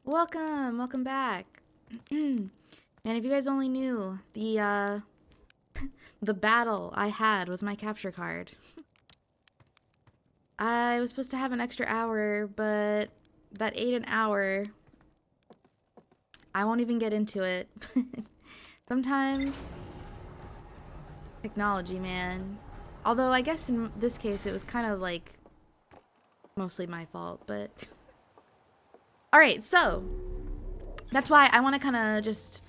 Welcome back. Man, if you guys only knew the the battle I had with my capture card. I was supposed to have an extra hour, but that ate an hour. I won't even get into it. Sometimes technology, man. Although I guess in this case it was kind of like mostly my fault, but all right, so that's why I want to kind of just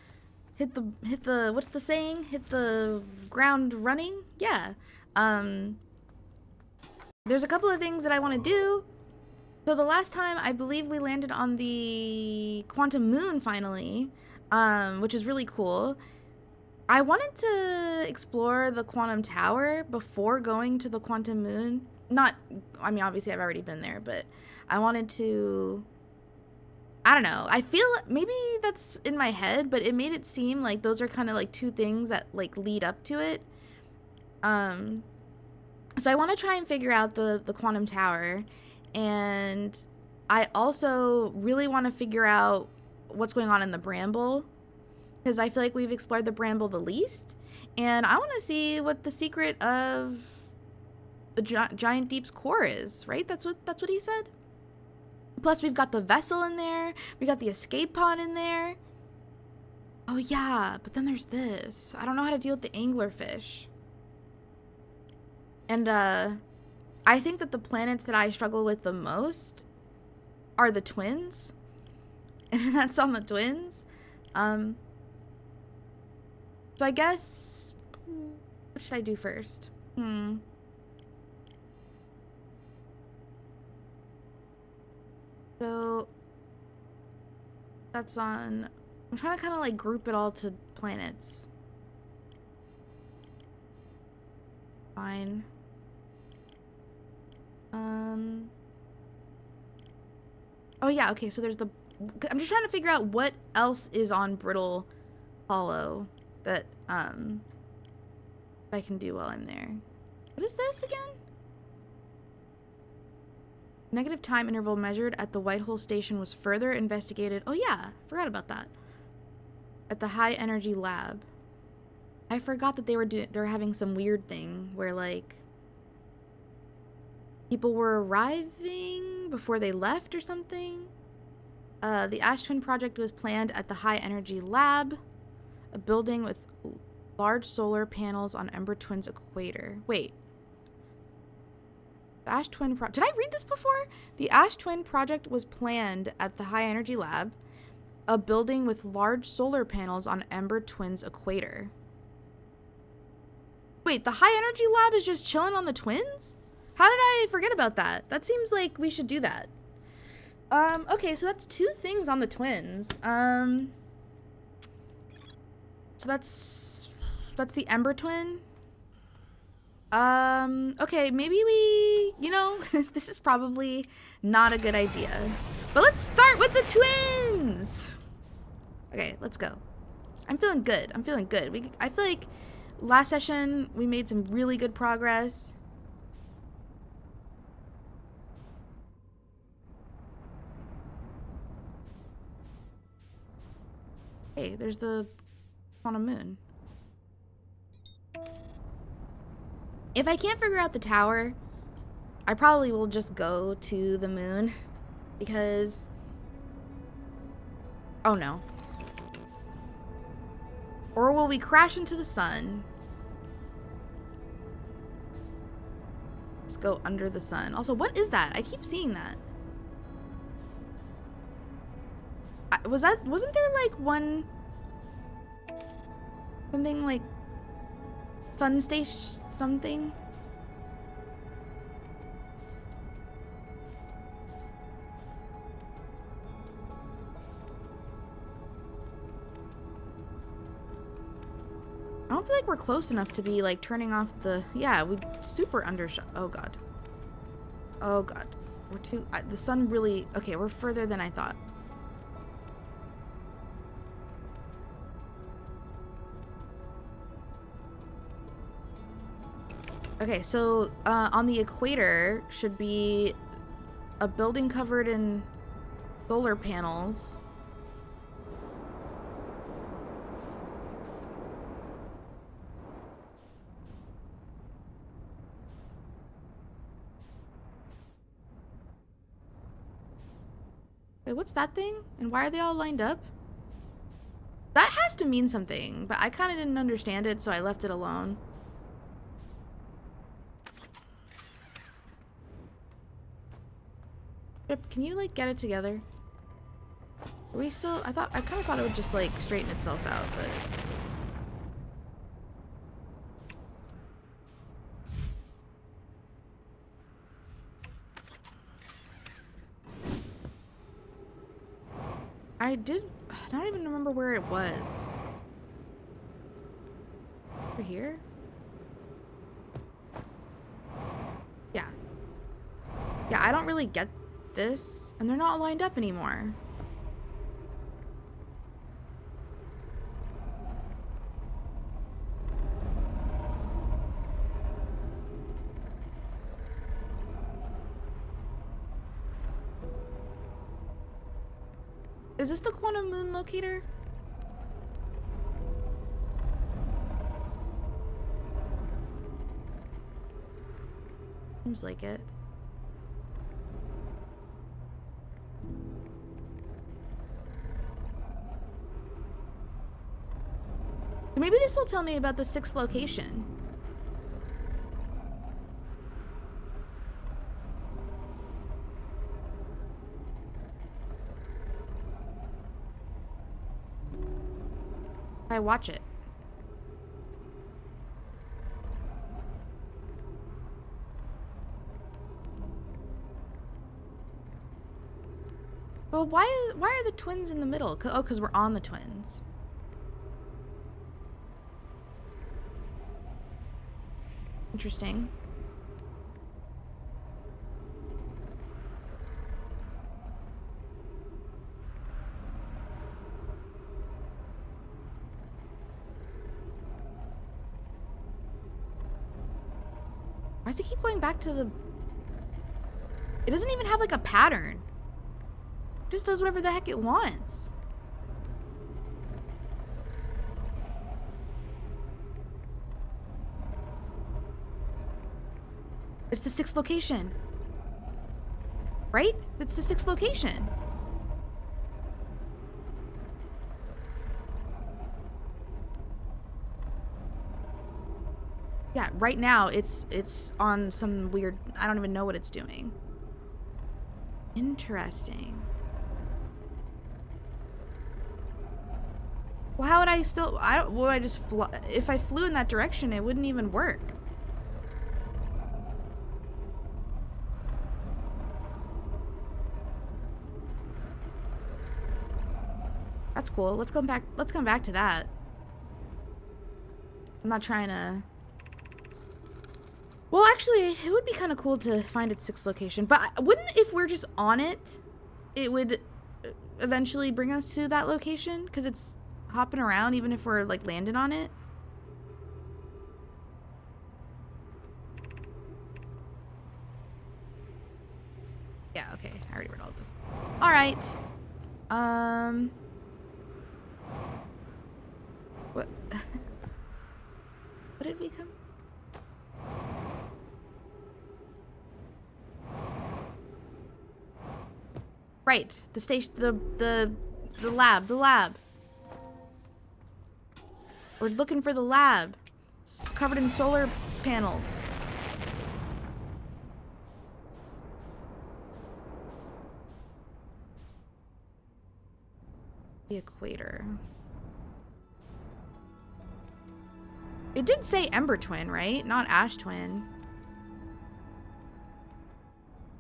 hit the what's the saying? Hit the ground running? Yeah. There's a couple of things that I want to do. So the last time I believe we landed on the quantum moon finally, which is really cool. I wanted to explore the quantum tower before going to the quantum moon. I mean, obviously I've already been there, but I wanted to, I don't know. I feel maybe that's in my head, but it made it seem like those are kind of like two things that like lead up to it. So I want to try and figure out the quantum tower, and I also really want to figure out what's going on in the bramble, because I feel like we've explored the bramble the least, and I want to see what the secret of the giant deep's core is, right? That's what he said. Plus we've got the vessel in there, we got the escape pod in there. Oh yeah, but then there's this. I don't know how to deal with the anglerfish. And I think that the planets that I struggle with the most are the twins. And that's on the twins. So I guess, what should I do first? So that's on, I'm trying to kind of like group it all to planets. Fine. Oh yeah, okay, so there's the, I'm just trying to figure out what else is on Brittle Hollow that I can do while I'm there. What is this again? Negative time interval measured at the Whitehole station was further investigated. Oh yeah, forgot about that. At the high energy lab. I forgot that they were having some weird thing where like people were arriving before they left or something. The Ash Twin project was planned at the High Energy Lab, a building with large solar panels on Ember Twin's equator. Wait. The Ash Twin did I read this before? The Ash Twin project was planned at the High Energy Lab, a building with large solar panels on Ember Twin's equator. Wait, the High Energy Lab is just chilling on the twins? How did I forget about that? That seems like we should do that. Okay, so that's two things on the twins. So that's the Ember Twin. Okay, maybe we, this is probably not a good idea. But let's start with the twins! Okay, let's go. I'm feeling good. I feel like last session we made some really good progress. Hey, there's the quantum moon. If I can't figure out the tower, I probably will just go to the moon because, oh no. Or will we crash into the sun? Just go under the sun. Also, what is that? I keep seeing that. Wasn't there like one, something like sun station something? I don't feel like we're close enough to be like turning off the, yeah, we super undershot. Oh god. Oh god. We're too, the sun really, okay, we're further than I thought. Okay, so on the equator should be a building covered in solar panels Wait, what's that thing? And why are they all lined up? That has to mean something, but I kind of didn't understand it, so I left it alone. Trip, can you, like, get it together? Are we still... I kind of thought it would just, like, straighten itself out, but... I don't even remember where it was. Over here? Yeah. Yeah, I don't really get this. And they're not lined up anymore. Is this the quantum moon locator? Seems like it. Maybe this will tell me about the 6th location. I watch it. Well, why are the twins in the middle? Oh, because we're on the twins. Interesting. Why does it keep going back to the... It doesn't even have like a pattern. It just does whatever the heck it wants. It's the 6th location. Right? It's the 6th location. Yeah, right now it's on some weird... I don't even know what it's doing. Interesting. Well, how would I still... would I just fly... If I flew in that direction, it wouldn't even work. That's cool. Let's come back to that. I'm not trying to... Well, actually, it would be kind of cool to find its 6th location. But wouldn't, if we're just on it, it would eventually bring us to that location? Because it's hopping around even if we're, like, landed on it? Yeah, okay. I already read all this. Alright. What? What did we come... Right, the station, the lab. We're looking for the lab. It's covered in solar panels. The equator. It did say Ember Twin, right? Not Ash Twin.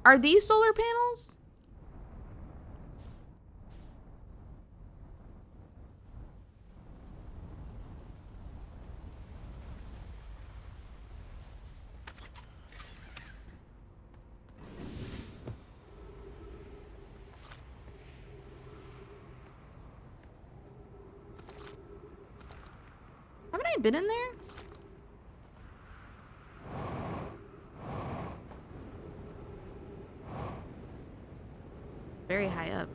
Are these solar panels? Haven't I been in there? Very high up.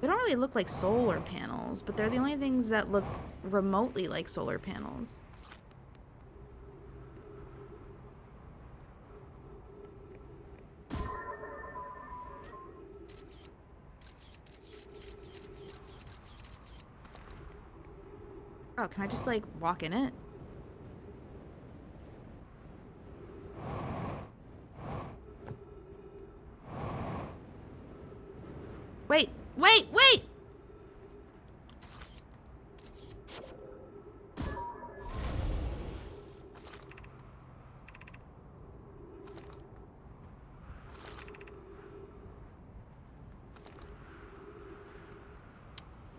They don't really look like solar panels, but they're the only things that look remotely like solar panels. Oh, can I just, like, walk in it? Wait! Wait! Wait!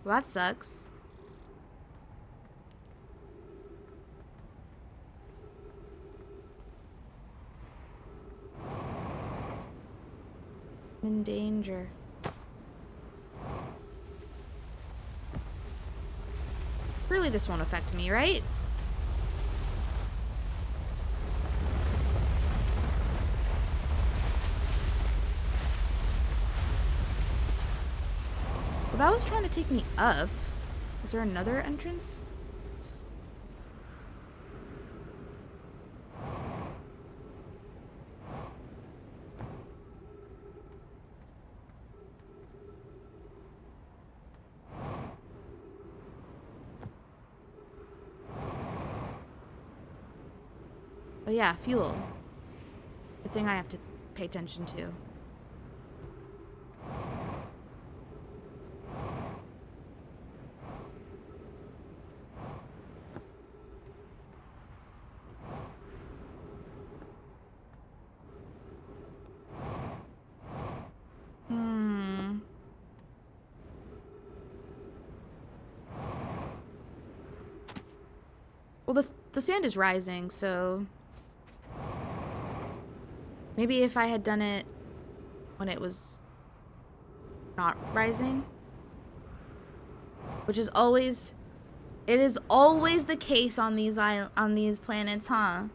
Well, that sucks. I'm in danger. Surely this won't affect me, right? Well, that was trying to take me up. Is there another entrance? Oh yeah, fuel. The thing I have to pay attention to. Well, the sand is rising, so maybe if I had done it when it was not rising, which is always, it is always the case on these planets, huh?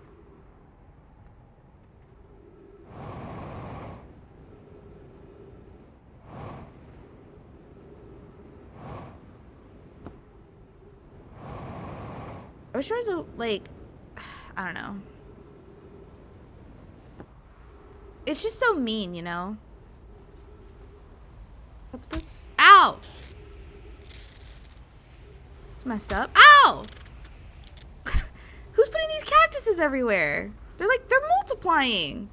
I wish there was a, like, I don't know. It's just so mean, you know? Up this? Ow! It's messed up. Ow! Who's putting these cactuses everywhere? They're multiplying.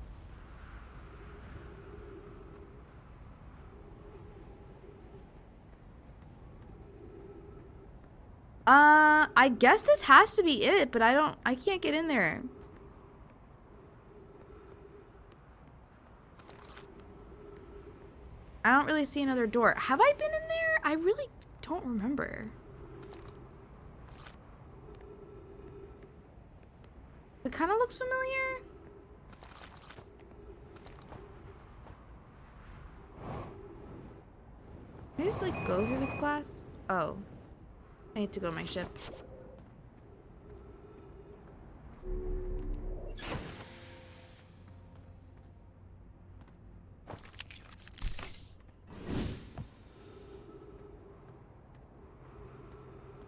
I guess this has to be it, but I can't get in there. I don't really see another door. Have I been in there? I really don't remember. It kind of looks familiar. Can I just, like, go through this glass? Oh. I need to go to my ship.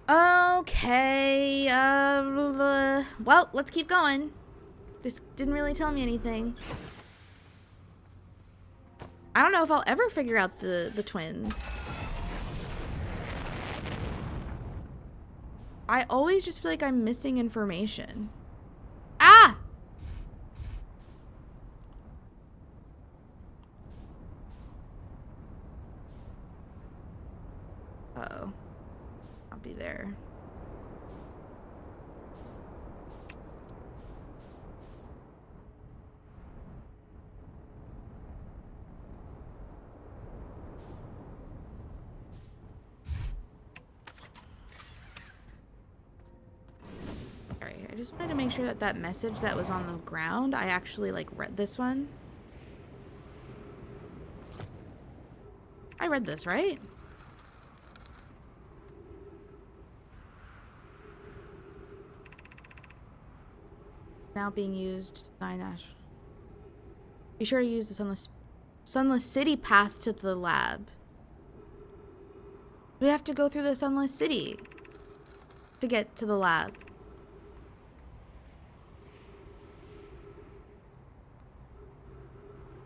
Okay, well, let's keep going. This didn't really tell me anything. I don't know if I'll ever figure out the twins. I always just feel like I'm missing information. Ah! Uh-oh. I'll be there. Alright, I just wanted to make sure that that message that was on the ground, I actually, like, read this one. I read this, right? Now being used to design that. Be sure to use the Sunless City path to the lab. We have to go through the Sunless City to get to the lab.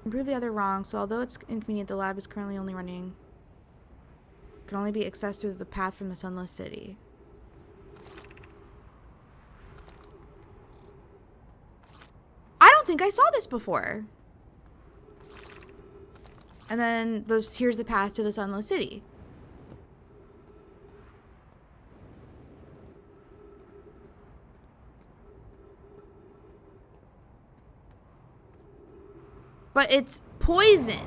Improve the other wrong, so although it's inconvenient, the lab is currently only running. Can only be accessed through the path from the Sunless City. think I saw this before. And then here's the path to the Sunless City. But it's poison.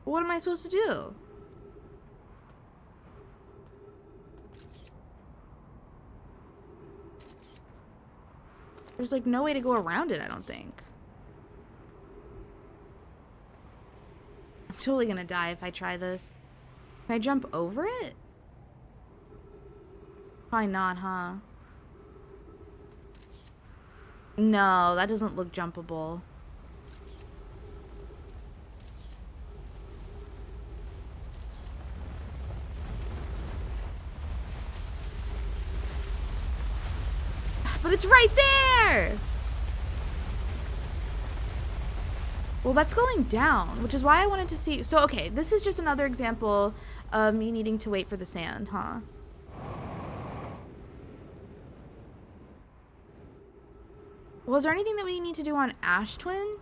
What am I supposed to do? There's like no way to go around it, I don't think. I'm totally gonna die if I try this. Can I jump over it? Probably not, huh? No, that doesn't look jumpable. But it's right there! Well, that's going down, which is why I wanted to see. So, okay, this is just another example of me needing to wait for the sand, huh? Was there anything that we need to do on Ash Twin?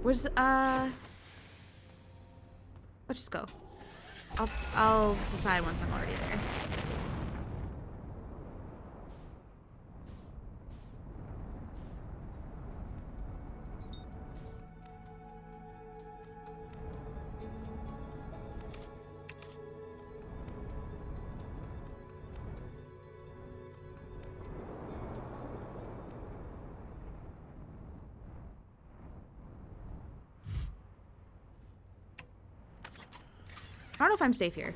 Let's just go. I'll decide once I'm already there. I don't know if I'm safe here.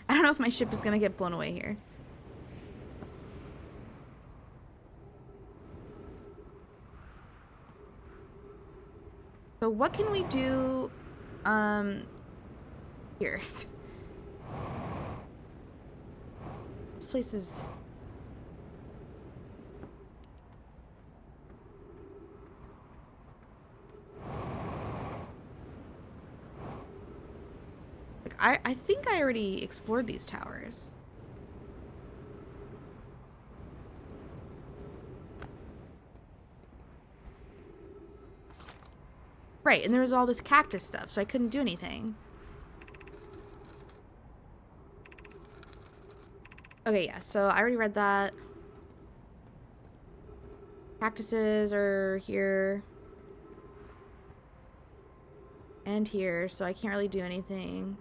I don't know if my ship is gonna get blown away here. So what can we do here? This place is I think I already explored these towers. Right, and there was all this cactus stuff, so I couldn't do anything. Okay, yeah, so I already read that. Cactuses are here. And here, so I can't really do anything.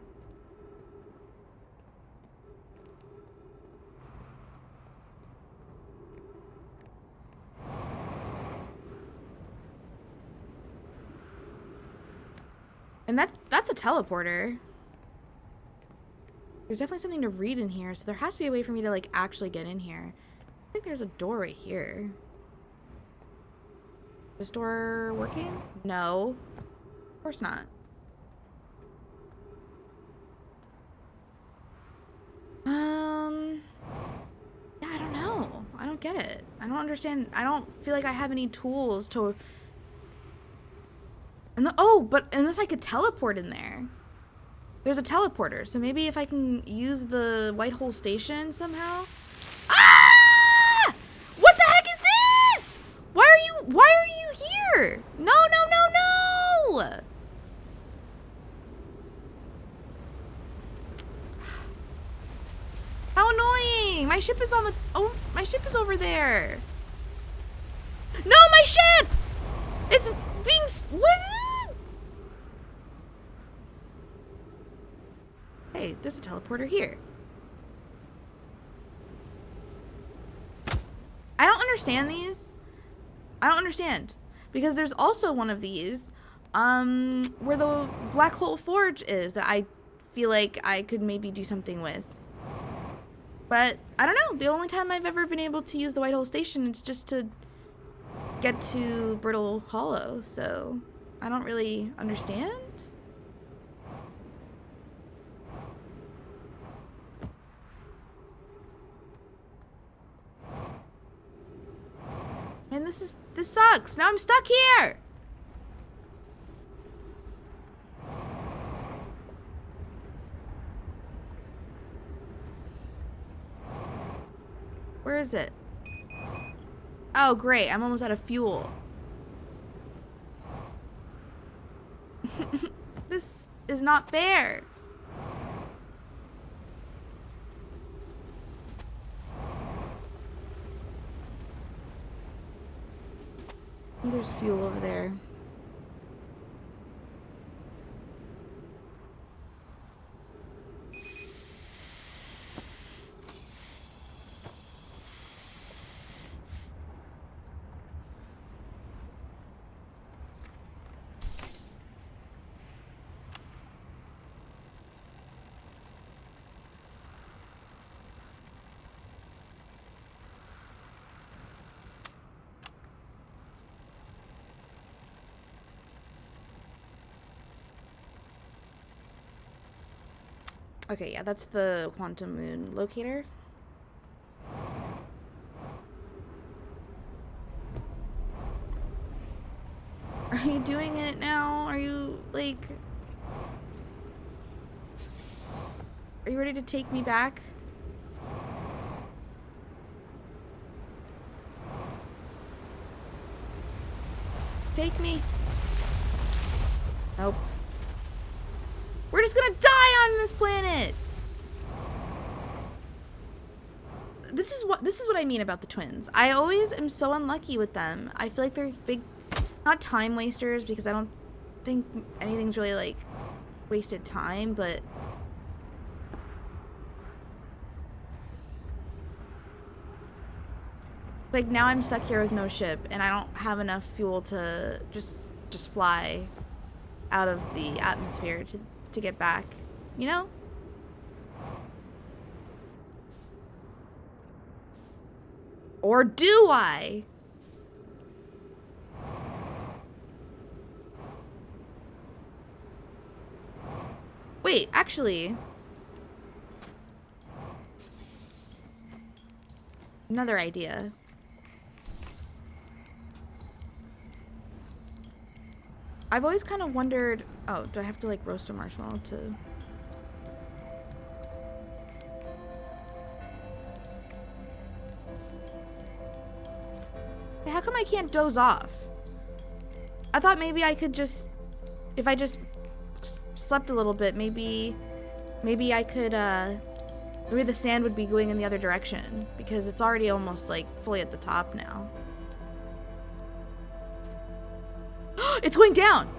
And that's a teleporter. There's definitely something to read in here, so there has to be a way for me to, like, actually get in here. I think there's a door right here. Is this door working? No. Of course not. Yeah, I don't know. I don't get it. I don't understand. I don't feel like I have any tools to... unless I could teleport in there. There's a teleporter, so maybe if I can use the White Hole Station somehow. Ah! What the heck is this? Why are you here? No, no, no, no! How annoying! My ship is on the... Oh, my ship is over there. No, my ship! It's being... What is it? Hey, there's a teleporter here. I don't understand these. I don't understand. Because there's also one of these, where the Black Hole Forge is that I feel like I could maybe do something with. But, I don't know. The only time I've ever been able to use the White Hole Station is just to get to Brittle Hollow. So, I don't really understand. this sucks. Now I'm stuck here. Where is it? Oh, great. I'm almost out of fuel. This is not fair. Oh, there's fuel over there. Okay, yeah, that's the quantum moon locator. Are you doing it now? Are you, like... Are you ready to take me back? Take me. Nope. We're just gonna die on this planet! This is what I mean about the twins. I always am so unlucky with them. I feel like they're big, not time wasters, because I don't think anything's really like wasted time, but like now I'm stuck here with no ship and I don't have enough fuel to just fly out of the atmosphere to get back, you know? Or do I? Wait, actually. Another idea. I've always kind of wondered... Oh, do I have to like roast a marshmallow to... How come I can't doze off? I thought maybe I could just... If I just slept a little bit, maybe I could, maybe the sand would be going in the other direction. Because it's already almost like fully at the top now. It's going down!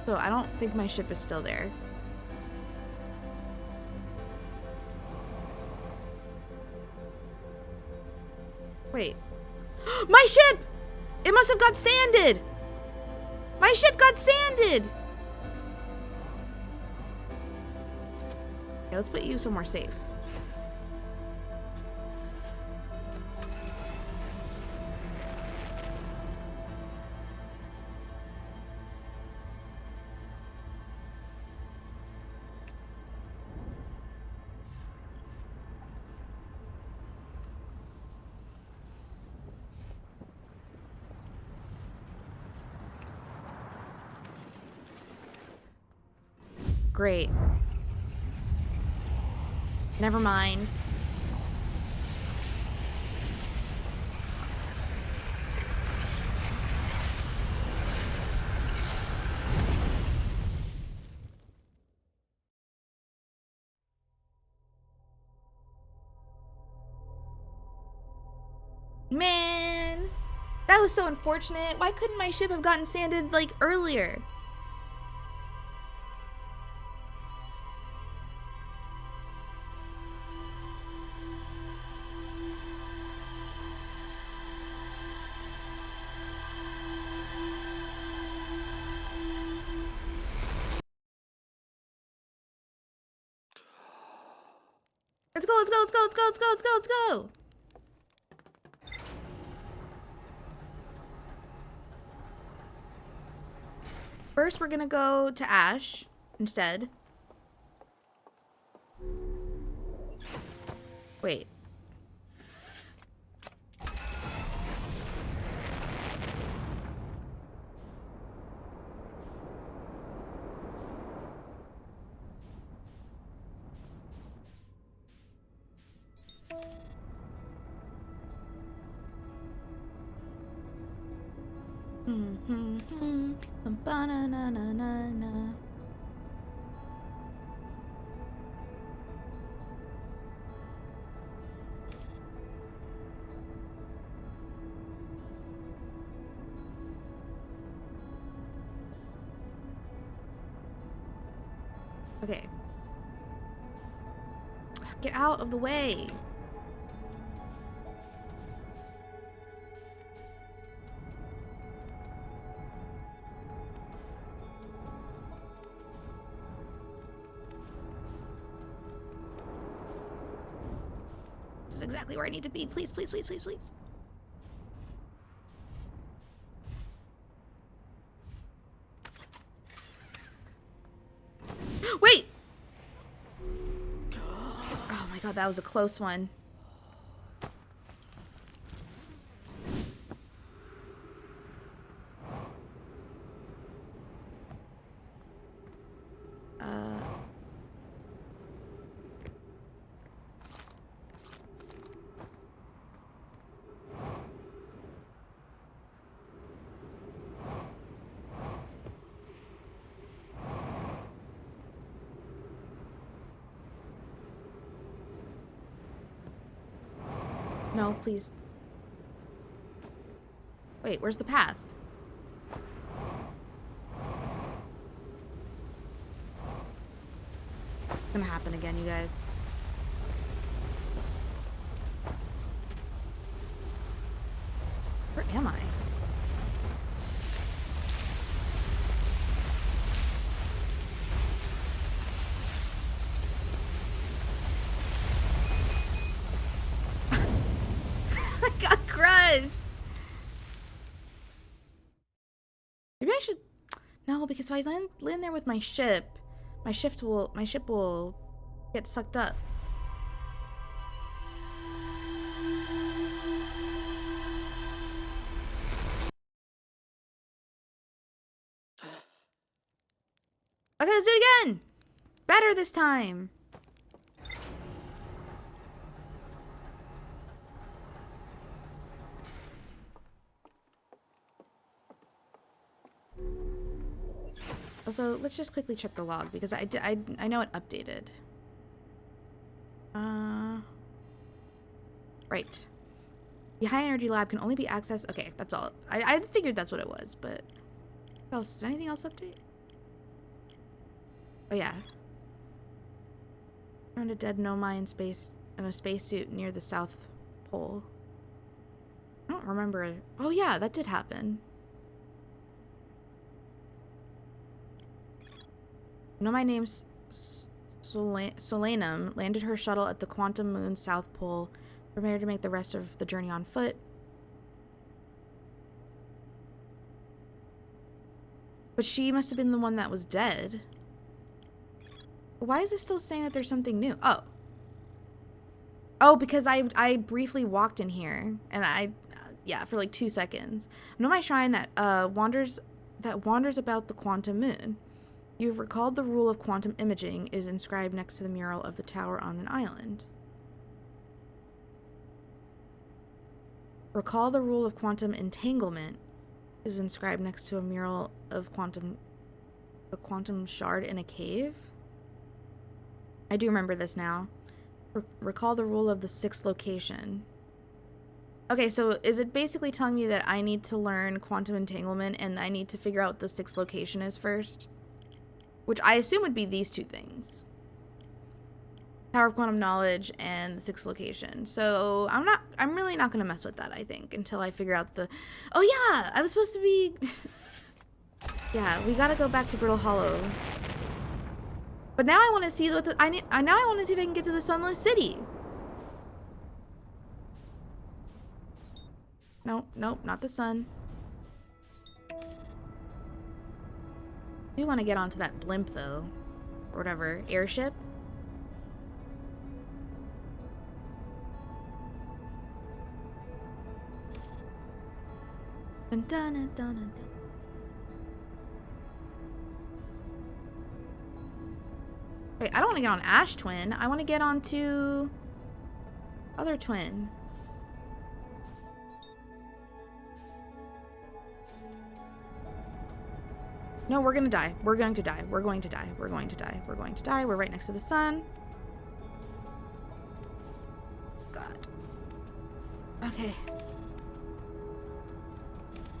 So I don't think my ship is still there. Wait. My ship! It must have got sanded! My ship got sanded! Okay, let's put you somewhere safe. Great. Never mind. Man, that was so unfortunate. Why couldn't my ship have gotten sanded like earlier? Let's go, let's go, let's go, let's go, let's go, let's go, let's go. First, we're gonna go to Ash instead. Wait. Ba-na-na-na-na-na. Okay. Get out of the way. This is exactly where I need to be. Please, please, please, please, please. Wait! Oh my god, that was a close one. No, please. Wait, where's the path? It's gonna happen again, you guys. Where am I? I got crushed. Maybe I should. No, because if I land there with my ship, my ship will get sucked up. Okay, let's do it again. Better this time. Also, let's just quickly check the log because I know it updated. Right. The high energy lab can only be accessed. Okay, that's all. I figured that's what it was, but what else? Did anything else update? Oh yeah. Found a dead Nomai in a spacesuit near the South Pole. I don't remember it. Oh yeah, that did happen. Nomai named Solanum landed her shuttle at the Quantum Moon's South Pole, prepared to make the rest of the journey on foot. But she must have been the one that was dead. Why is it still saying that there's something new? Oh. Oh, because I briefly walked in here, and yeah, for like 2 seconds. Nomai shrine that wanders about the quantum moon. You've recalled the rule of quantum imaging is inscribed next to the mural of the tower on an island. Recall the rule of quantum entanglement is inscribed next to a mural of a quantum shard in a cave. I do remember this now. Recall the rule of the sixth location. Okay, so is it basically telling me that I need to learn quantum entanglement and I need to figure out what the sixth location is first? Which I assume would be these two things. Tower of Quantum Knowledge and the sixth location. So I'm really not going to mess with that, I think, until I figure out the... Oh yeah, I was supposed to be... Yeah, we gotta go back to Brittle Hollow. But now I want to see what now I want to see if I can get to the Sunless City. Nope, nope, not the sun. I do want to get onto that blimp, though. Or whatever. Airship. I do want to get onto that blimp, though. Or whatever. Airship. I do want to get onto that blimp, though. Or whatever. Airship. I do want to get onto that blimp, though. Or whatever. Airship. I do want to get onto that blimp, though. Or whatever. Airship. Dun, dun, dun, dun, dun. Wait, I don't want to get on Ash Twin. I want to get onto other twin. No, we're gonna die. We're going to die. We're going to die. We're going to die. We're going to die. We're right next to the sun. God. Okay.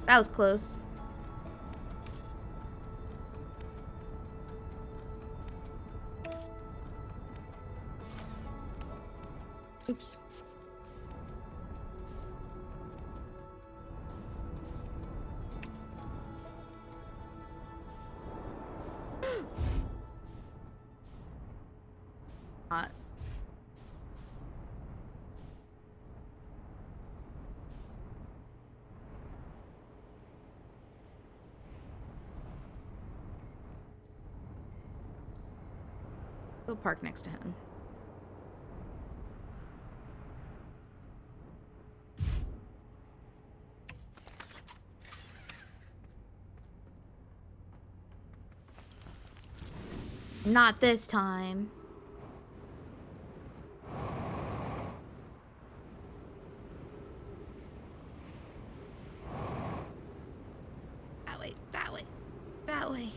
That was close. Oops. Not. We'll park next to him. Not this time. That way, that way, that way.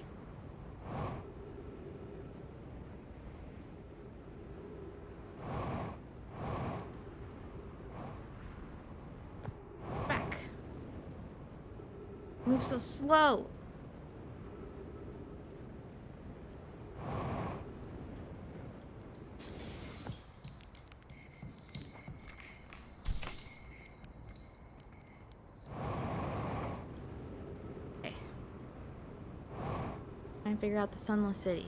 Back. Move so slow. And figure out the Sunless City.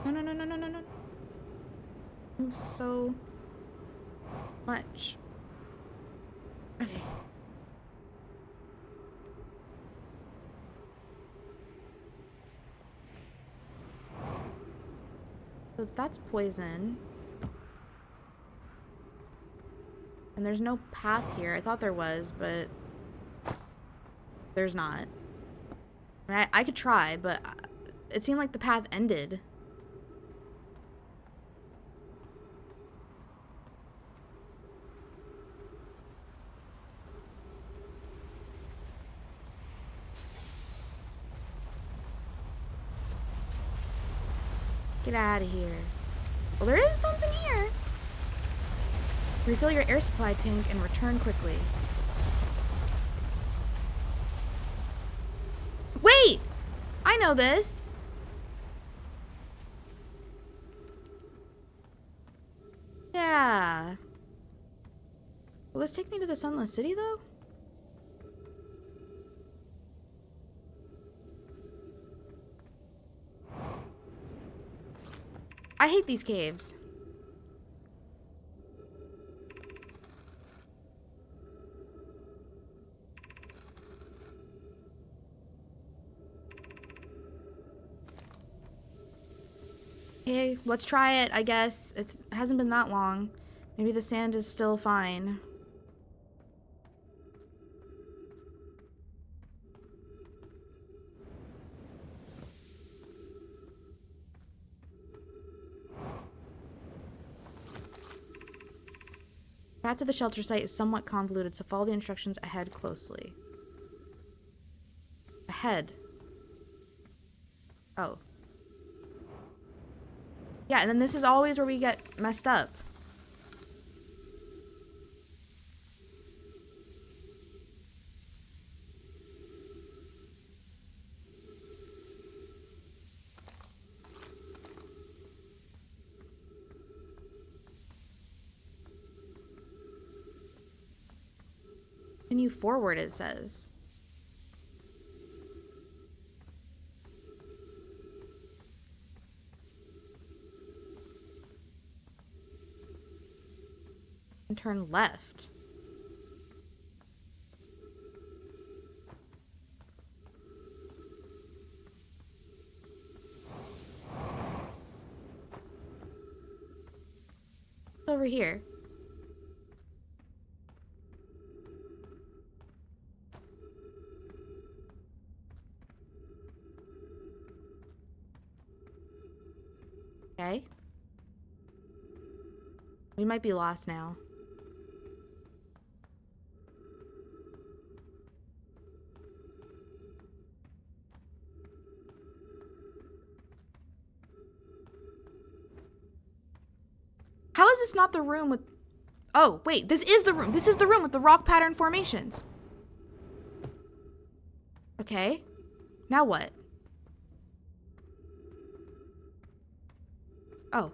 No, no, no, no, no, no, no. Move so much. Okay. So that's poison. And there's no path here. I thought there was, but there's not. I mean, I could try, but it seemed like the path ended. Get out of here. Well, there is something here. Refill your air supply tank and return quickly. Wait! I know this. Yeah. Will this take me to the Sunless City, though? I hate these caves. Okay, let's try it, I guess. It hasn't been that long. Maybe the sand is still fine. Path to the shelter site is somewhat convoluted, so follow the instructions ahead closely. Ahead. Oh. Yeah, and then this is always where we get messed up. Continue forward, it says. And turn left. here? Okay. We might be lost now. How is this not the room with... Oh, wait, this is the room. This is the room with the rock pattern formations. Okay. Now what? Oh.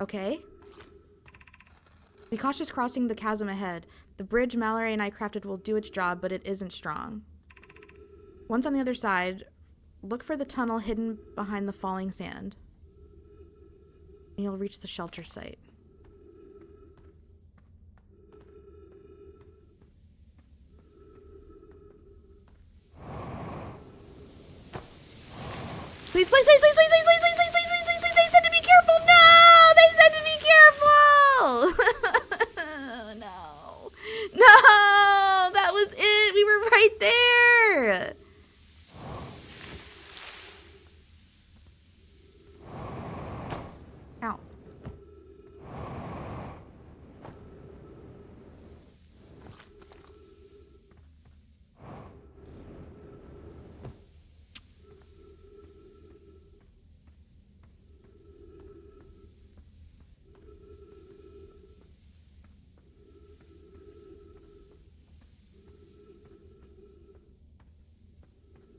Okay. Be cautious crossing the chasm ahead. The bridge Mallory and I crafted will do its job, but it isn't strong. Once on the other side, look for the tunnel hidden behind the falling sand. And you'll reach the shelter site. Please, please, please, please, please, please, please, please, please, please, please, please, please, they said to be careful. No! They said to be careful! No. No! That was it! We were right there! Ow.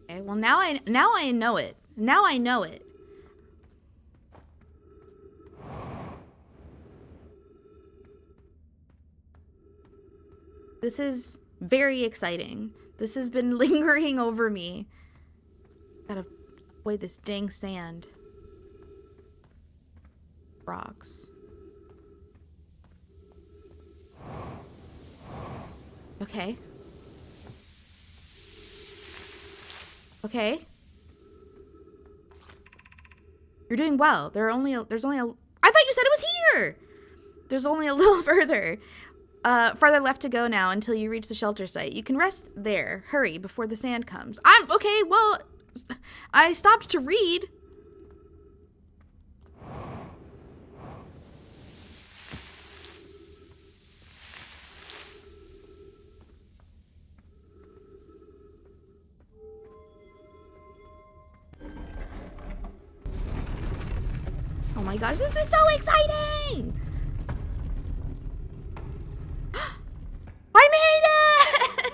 Okay, well now I know it. Now I know it. This is very exciting. This has been lingering over me. Gotta avoid this dang sand. Rocks. Okay. Okay. You're doing well. There's only a... I thought you said it was here! There's only a little further. Farther left to go now until you reach the shelter site. You can rest there. Hurry before the sand comes. Okay, well... I stopped to read. Oh my gosh, this is so exciting! I made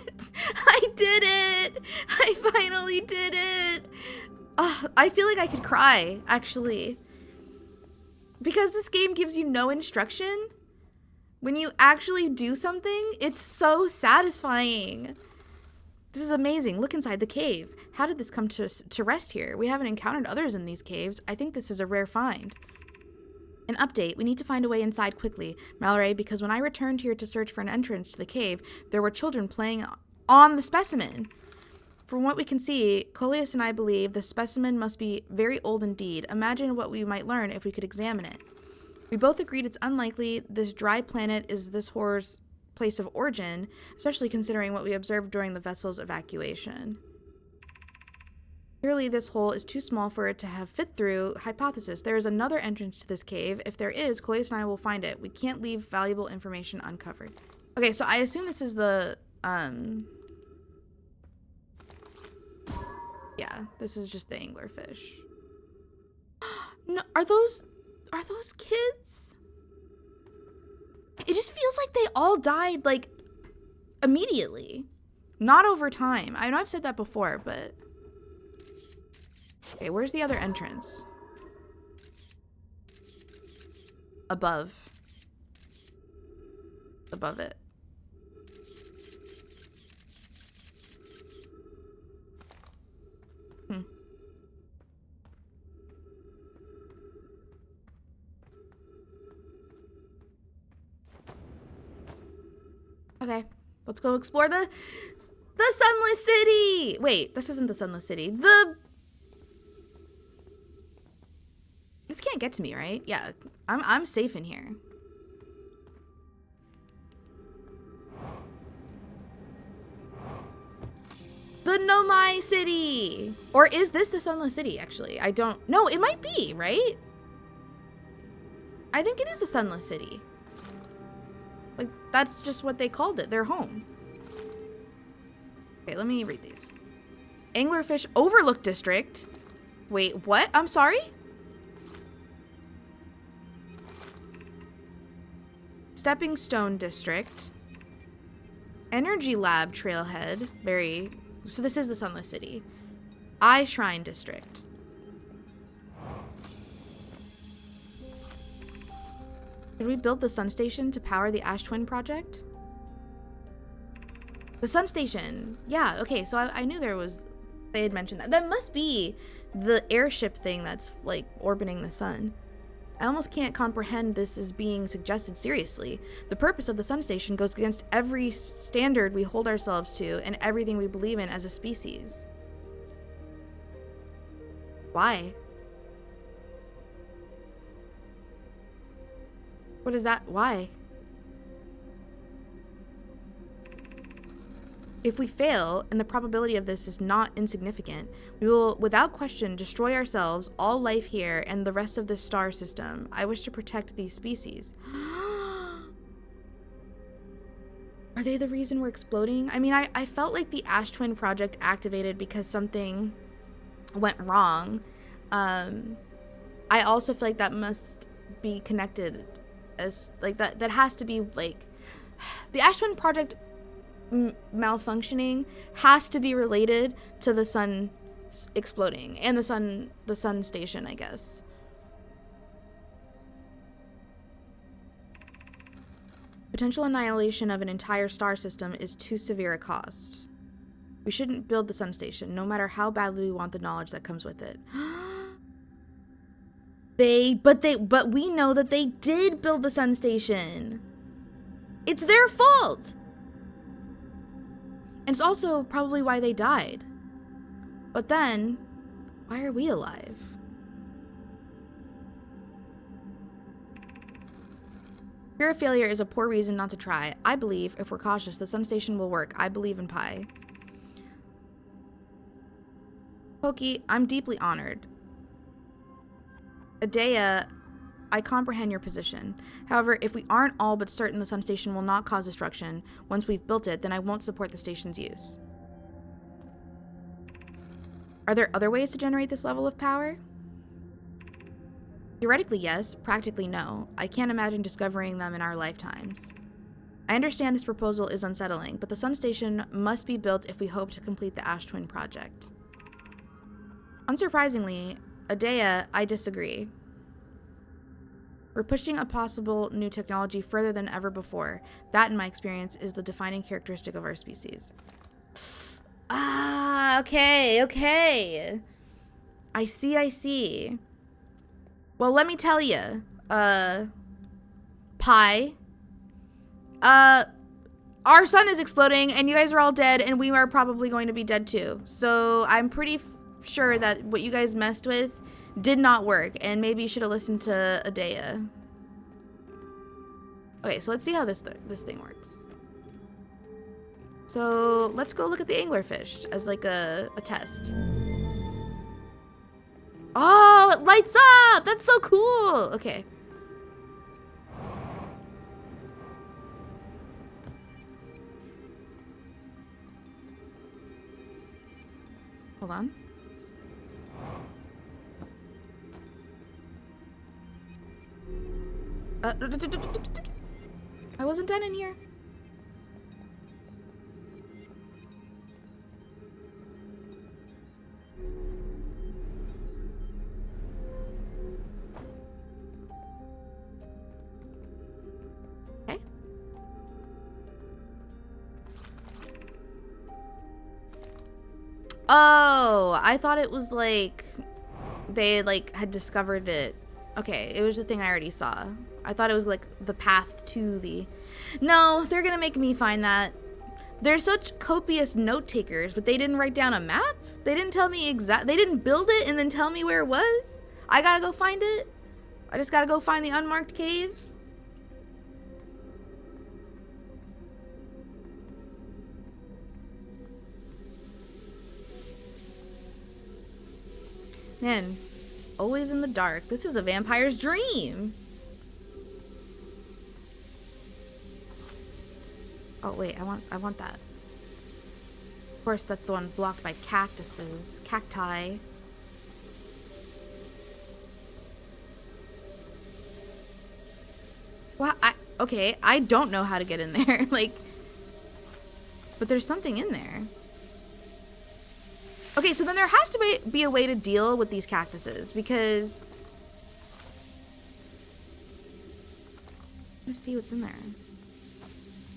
it! I did it! I finally did it! I feel like I could cry, actually. Because this game gives you no instruction. When you actually do something, it's so satisfying. This is amazing. Look inside the cave. How did this come to rest here? We haven't encountered others in these caves. I think this is a rare find. An update. We need to find a way inside quickly, Mallory, because when I returned here to search for an entrance to the cave, there were children playing on the specimen. From what we can see, Coleus and I believe the specimen must be very old indeed. Imagine what we might learn if we could examine it. We both agreed it's unlikely this dry planet is this horror's place of origin, especially considering what we observed during the vessel's evacuation. Clearly, this hole is too small for it to have fit through. Hypothesis. There is another entrance to this cave. If there is, Coleus and I will find it. We can't leave valuable information uncovered. Okay, so I assume this is the, yeah, this is just the anglerfish. No, are those kids? It just feels like they all died, like, immediately. Not over time. I know I've said that before, but... Okay, where's the other entrance? Above. Above it. Okay, let's go explore the Sunless City. Wait, this isn't the Sunless City. The can't get to me, right? Yeah, I'm safe in here. The Nomai City! Or is this the Sunless City, actually? I don't... No, it might be, right? I think it is the Sunless City. Like, that's just what they called it. Their home. Okay, let me read these. Anglerfish Overlook District. Wait, what? I'm sorry? Stepping Stone District. Energy Lab Trailhead. Very... So this is the Sunless City. Eye Shrine District. Did we build the sun station to power the Ash Twin project? The sun station. Yeah, okay, so I knew there was... They had mentioned that. That must be the airship thing that's, like, orbiting the sun. I almost can't comprehend this as being suggested seriously. The purpose of the sun station goes against every standard we hold ourselves to and everything we believe in as a species. Why? What is that? Why? If we fail, and the probability of this is not insignificant, we will, without question, destroy ourselves, all life here, and the rest of this star system. I wish to protect these species. Are they the reason we're exploding? I mean, I felt like the Ash Twin project activated because something went wrong. I also feel like that must be connected as, like, that has to be, like, the Ash Twin project malfunctioning has to be related to the sun exploding and the sun station, I guess. Potential annihilation of an entire star system is too severe a cost. We shouldn't build the sun station, no matter how badly we want the knowledge that comes with it. But we know that they did build the sun station. It's their fault. And it's also probably why they died. But then, why are we alive? Fear of failure is a poor reason not to try. I believe, if we're cautious, the sun station will work. I believe in Pi. Pokey, I'm deeply honored. Adea, I comprehend your position. However, if we aren't all but certain the sun station will not cause destruction once we've built it, then I won't support the station's use. Are there other ways to generate this level of power? Theoretically, yes. Practically, no. I can't imagine discovering them in our lifetimes. I understand this proposal is unsettling, but the sun station must be built if we hope to complete the Ash Twin project. Unsurprisingly, Adea, I disagree. We're pushing a possible new technology further than ever before. That, in my experience, is the defining characteristic of our species. Ah, okay. I see. Well, let me tell you, Pi, our sun is exploding and you guys are all dead and we are probably going to be dead too. So I'm pretty sure that what you guys messed with did not work, and maybe you should have listened to Adea. Okay, so let's see how this thing works. So let's go look at the anglerfish as like a test. Oh, it lights up! That's so cool! Okay. Hold on. I wasn't done in here. Okay. Oh, I thought it was like they like had discovered it. Okay, it was the thing I already saw. I thought it was like the path to the... No, they're gonna make me find that. They're such copious note takers, but they didn't write down a map? They didn't tell me they didn't build it and then tell me where it was? I gotta go find it? I just gotta go find the unmarked cave? Man, always in the dark. This is a vampire's dream. Oh wait, I want that. Of course, that's the one blocked by cactuses. Cacti. Well, okay, I don't know how to get in there. Like, but there's something in there. Okay, so then there has to be a way to deal with these cactuses, because... Let's see what's in there.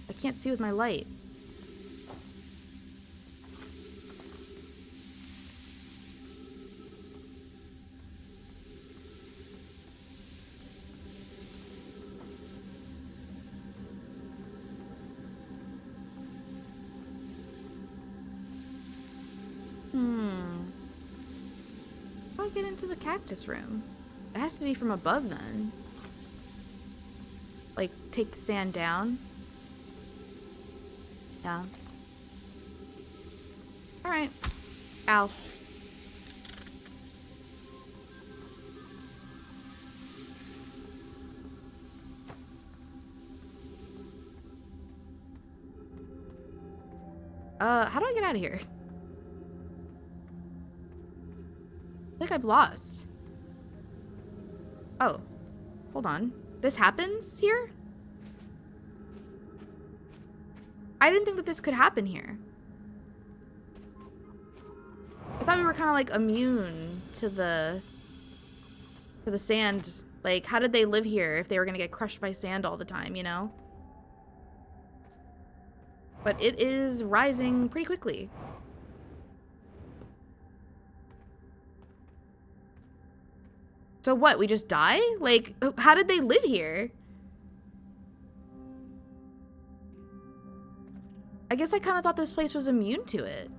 I can't see with my light. How do I get into the cactus room? It has to be from above then. Like, take the sand down. Yeah. Alright. Ow. How do I get out of here? I think I've lost. Oh. Hold on. This happens here? I didn't think that this could happen here. I thought we were kind of like immune to the sand. Like, how did they live here if they were gonna get crushed by sand all the time, you know? But it is rising pretty quickly. So what, we just die? Like, how did they live here? I guess I kind of thought this place was immune to it.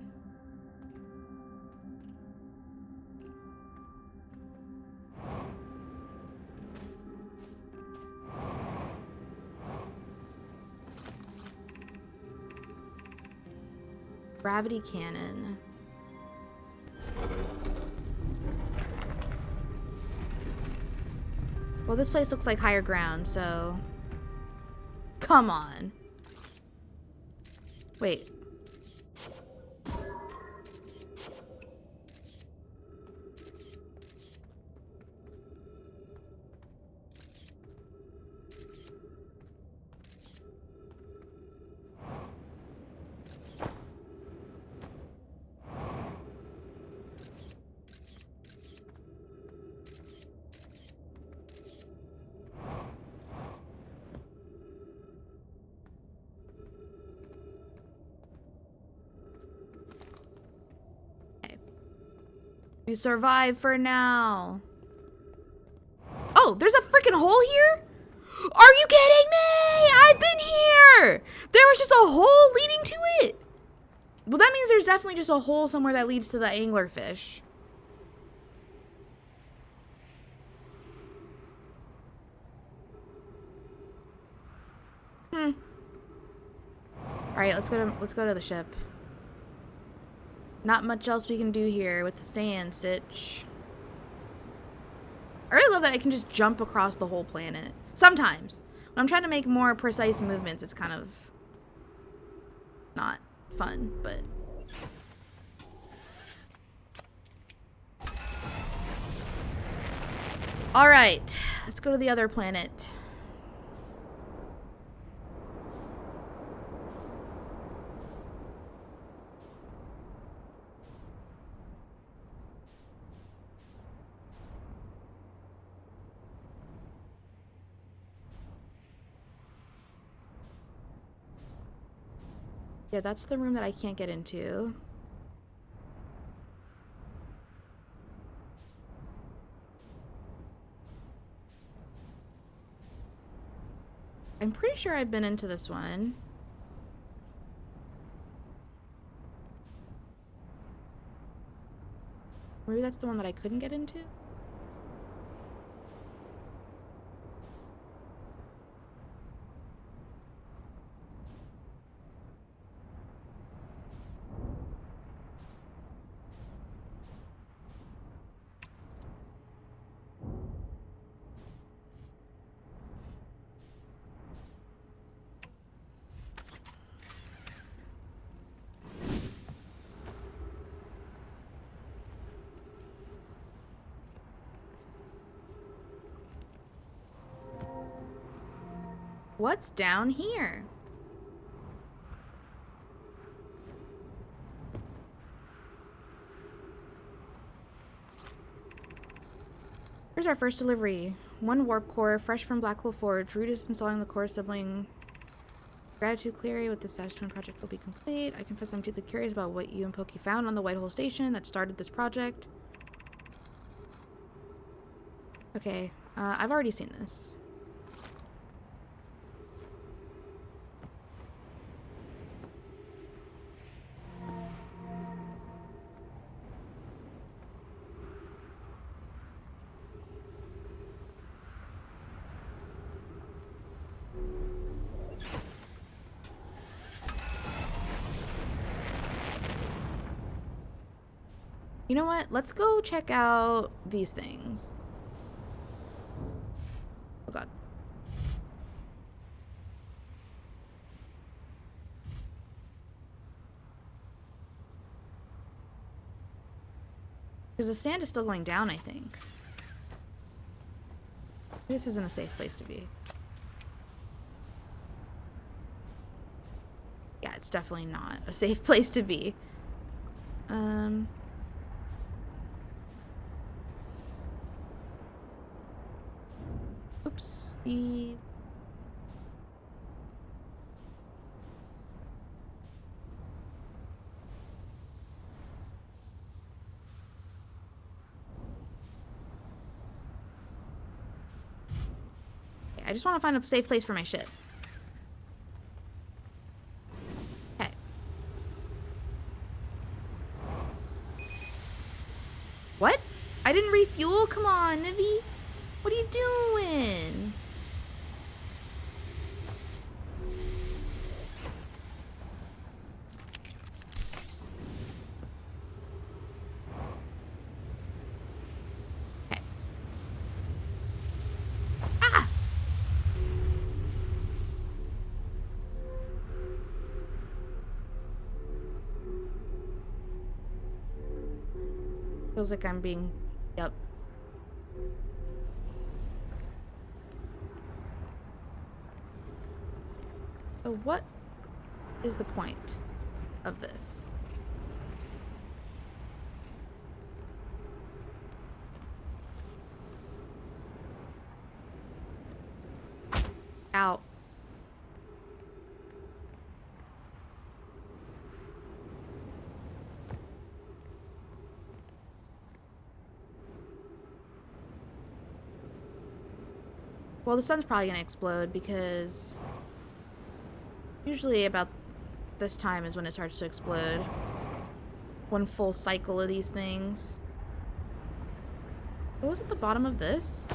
Gravity cannon. Well, this place looks like higher ground, so... Come on. Wait. You survive for now. Oh, there's a freaking hole here? Are you kidding me? I've been here. There was just a hole leading to it. Well, that means there's definitely just a hole somewhere that leads to the anglerfish. All right, let's go to the ship. Not much else we can do here with the sand sitch. I really love that I can just jump across the whole planet. Sometimes. When I'm trying to make more precise movements, it's kind of not fun, but... Alright, let's go to the other planet. Yeah, that's the room that I can't get into. I'm pretty sure I've been into this one. Maybe that's the one that I couldn't get into? What's down here? Here's our first delivery. 1 warp core, fresh from Black Hole Forge. Root is installing the core sibling. Gratitude Cleary with the Stash Twin project will be complete. I confess I'm deeply curious about what you and Pokey found on the White Hole Station that started this project. Okay, I've already seen this. You know what? Let's go check out these things. Oh god. Because the sand is still going down, I think. This isn't a safe place to be. Yeah, it's definitely not a safe place to be. Oops. I just want to find a safe place for my ship. Okay. What? I didn't refuel? Come on, Nivi. What are you doing? Okay. Ah! Feels like I'm being... Yep. So what is the point of this? Out. Well, the sun's probably gonna explode because usually about this time is when it starts to explode. One full cycle of these things. What was at the bottom of this?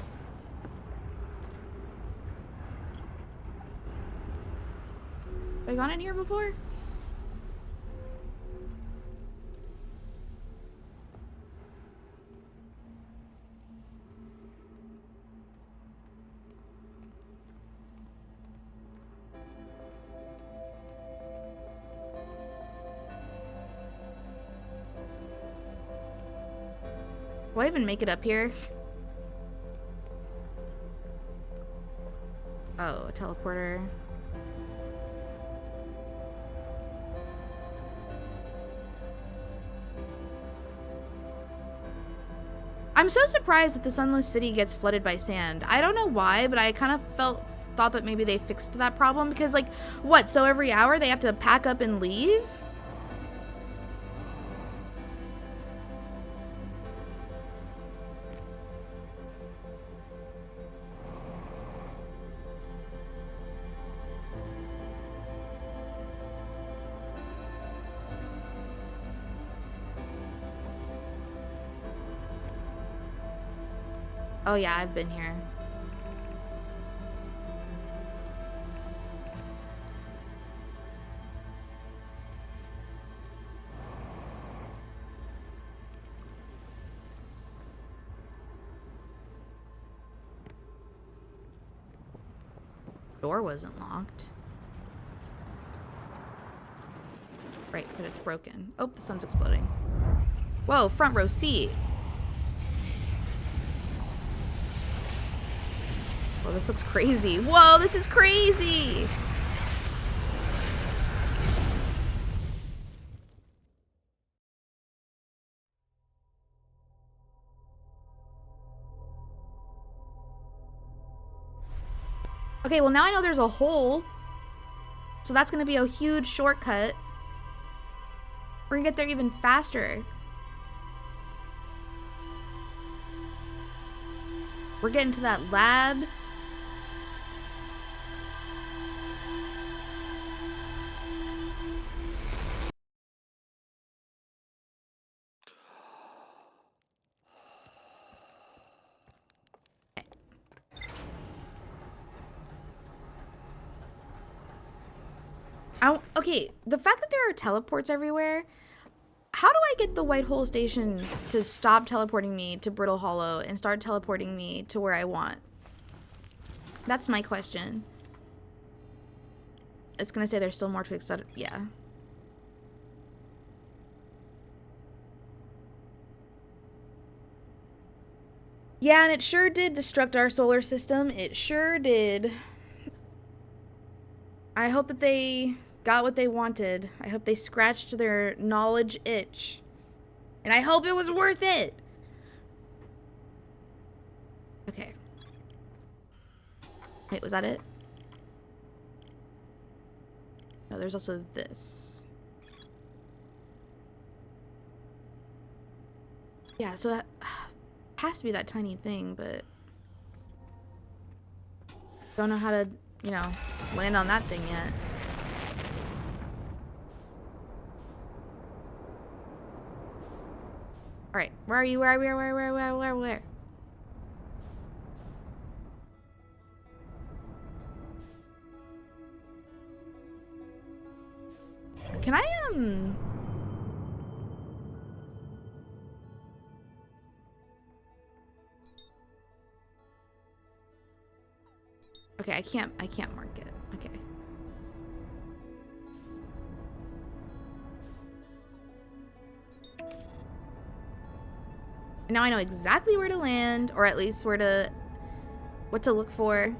Have I gone in here before? Will I even make it up here? Oh, a teleporter. I'm so surprised that the Sunless City gets flooded by sand. I don't know why, but I kind of thought that maybe they fixed that problem because, like, what? So every hour they have to pack up and leave? Oh yeah, I've been here. Door wasn't locked. Right, but it's broken. Oh, the sun's exploding. Whoa, front row seat. Well, this looks crazy. Whoa, this is crazy! Okay, well now I know there's a hole. So that's gonna be a huge shortcut. We're gonna get there even faster. We're getting to that lab. Okay, the fact that there are teleports everywhere, how do I get the White Hole Station to stop teleporting me to Brittle Hollow and start teleporting me to where I want? That's my question. It's gonna say there's still more to accept. Yeah. Yeah, and it sure did destruct our solar system. It sure did. I hope that they got what they wanted. I hope they scratched their knowledge itch. And I hope it was worth it. Okay. Wait, was that it? No, there's also this. Yeah, so that has to be that tiny thing, but don't know how to, you know, land on that thing yet. All right, where are you? Where? Can I, okay, I can't mark it. Okay. And now I know exactly where to land, or at least what to look for.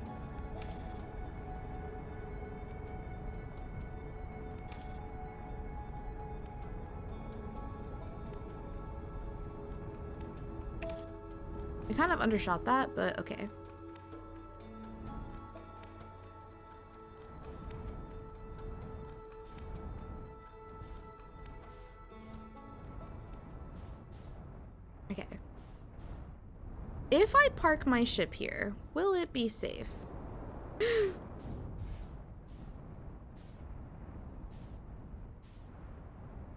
I kind of undershot that, but okay. Okay. If I park my ship here, will it be safe?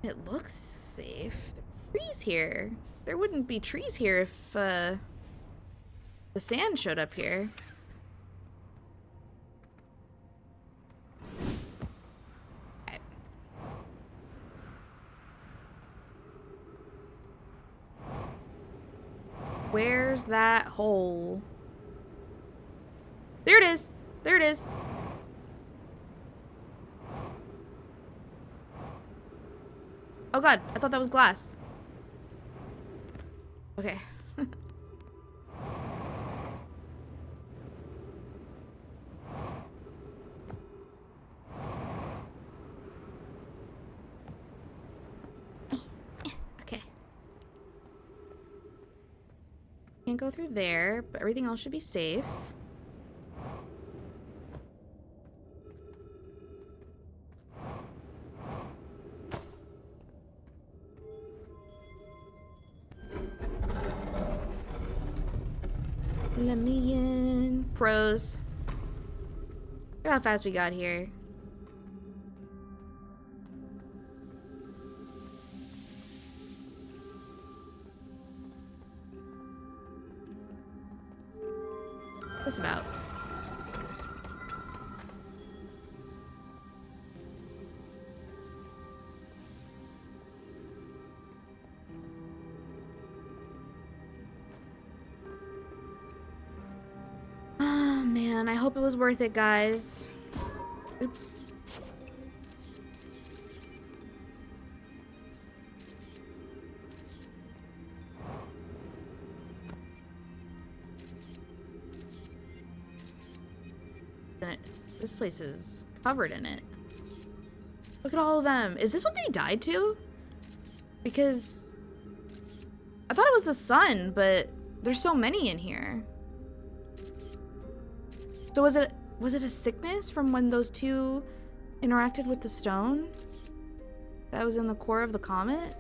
It looks safe. There are trees here. There wouldn't be trees here if the sand showed up here. Okay. Where's that hole? There it is. There it is. Oh god, I thought that was glass. Okay. Okay. Can't go through there, but everything else should be safe. Let me in. Pros. Look how fast we got here. Just about. Oh man, I hope it was worth it, guys. Oops. This place is covered in it. Look at all of them. Is this what they died to? Because I thought it was the sun, but there's so many in here. So was it a sickness from when those two interacted with the stone that was in the core of the comet?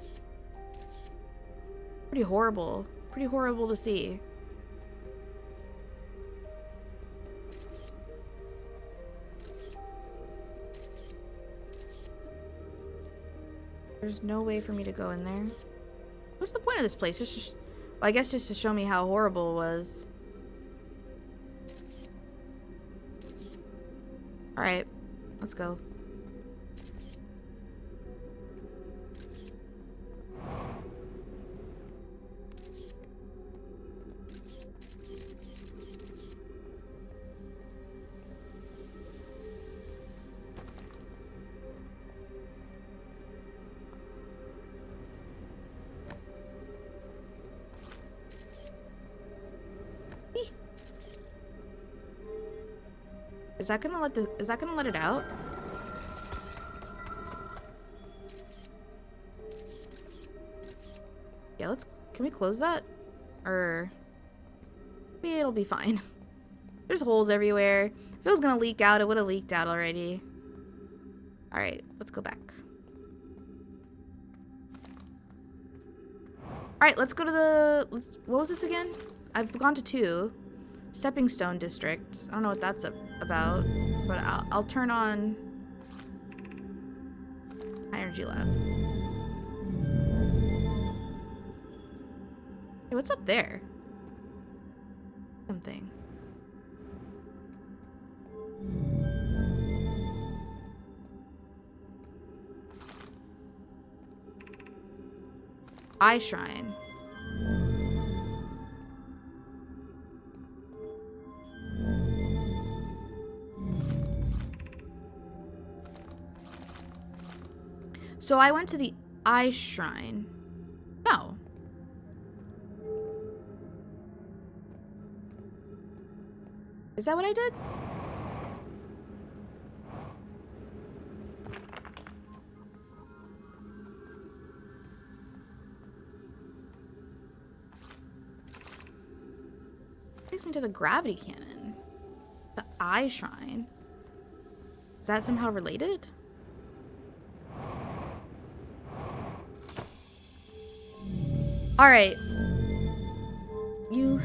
Pretty horrible. Pretty horrible to see. There's no way for me to go in there. What's the point of this place? Just well, I guess just to show me how horrible it was. Alright, let's go. Is that gonna let it out? Yeah, can we close that? Or maybe it'll be fine. There's holes everywhere. If it was gonna leak out, it would have leaked out already. Alright, let's go back. Alright, let's go to what was this again? I've gone to 2. Stepping Stone District. I don't know what that's about, but I'll turn on High Energy Lab. Hey, what's up there? Something. Eye Shrine. So I went to the Eye Shrine. No. Is that what I did? Takes me to the gravity cannon. The Eye Shrine. Is that somehow related? Alright. You...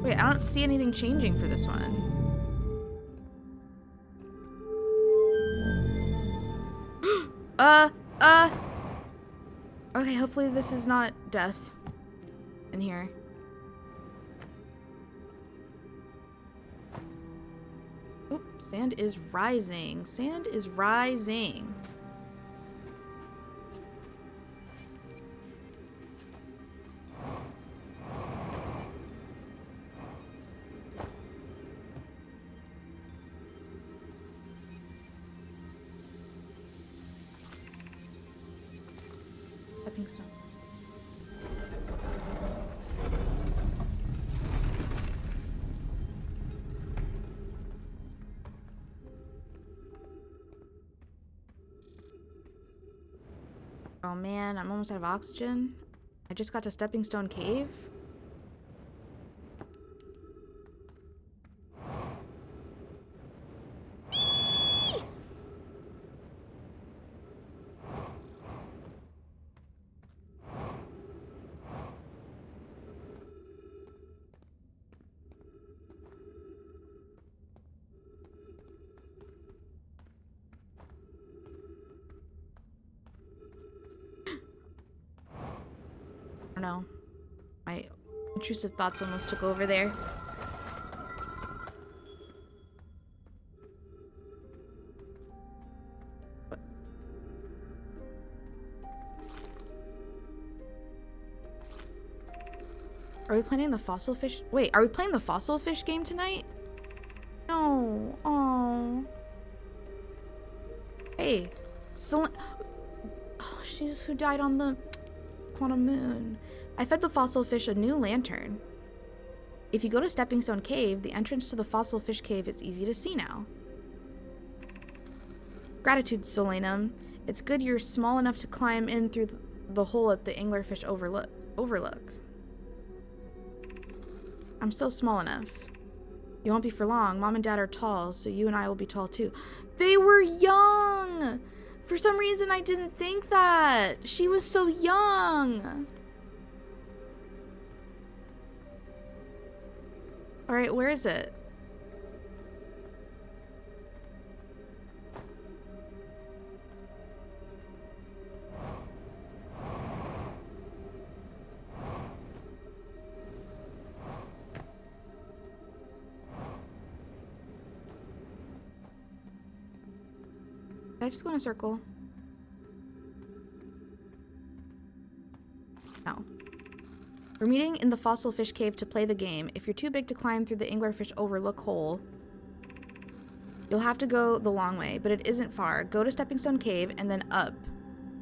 Wait, I don't see anything changing for this one. Okay, hopefully this is not death in here. Oop, sand is rising. Sand is rising. Stepping stone. Oh man, I'm almost out of oxygen. I just got to Stepping Stone Cave. No, my intrusive thoughts almost took over there. What? Are we playing the fossil fish? Wait, are we playing the fossil fish game tonight? No. Oh. Hey, oh, she's who died on the. Quantum Moon. I fed the fossil fish a new lantern. If you go to Stepping Stone Cave, the entrance to the fossil fish cave is easy to see now. Gratitude, Solanum. It's good you're small enough to climb in through the hole at the anglerfish overlook. I'm still small enough. You won't be for long. Mom and Dad are tall, so you and I will be tall too. They were young! For some reason, I didn't think that. She was so young. All right, where is it? Did I just go in a circle? No. We're meeting in the fossil fish cave to play the game. If you're too big to climb through the anglerfish overlook hole, you'll have to go the long way, but it isn't far. Go to Stepping Stone Cave and then up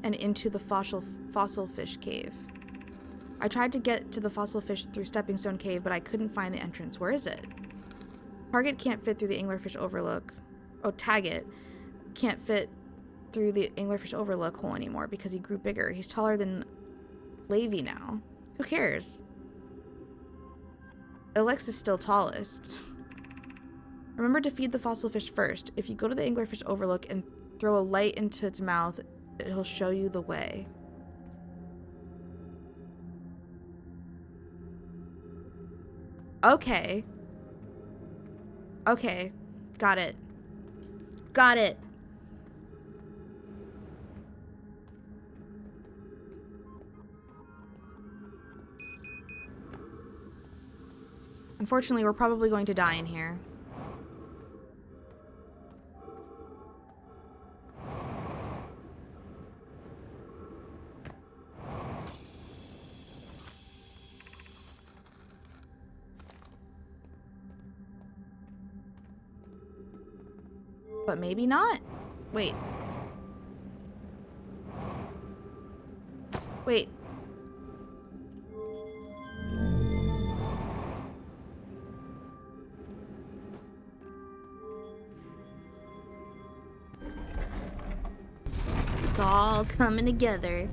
and into the fossil fish cave. I tried to get to the fossil fish through Stepping Stone Cave, but I couldn't find the entrance. Where is it? Target can't fit through the anglerfish overlook. Oh, Taggart can't fit through the anglerfish overlook hole anymore because he grew bigger. He's taller than Levy now. Who cares? Alex is still tallest. Remember to feed the fossil fish first. If you go to the anglerfish overlook and throw a light into its mouth, it'll show you the way. Okay. Okay. Got it. Got it. Unfortunately, we're probably going to die in here. But maybe not. Wait. Wait. It's all coming together.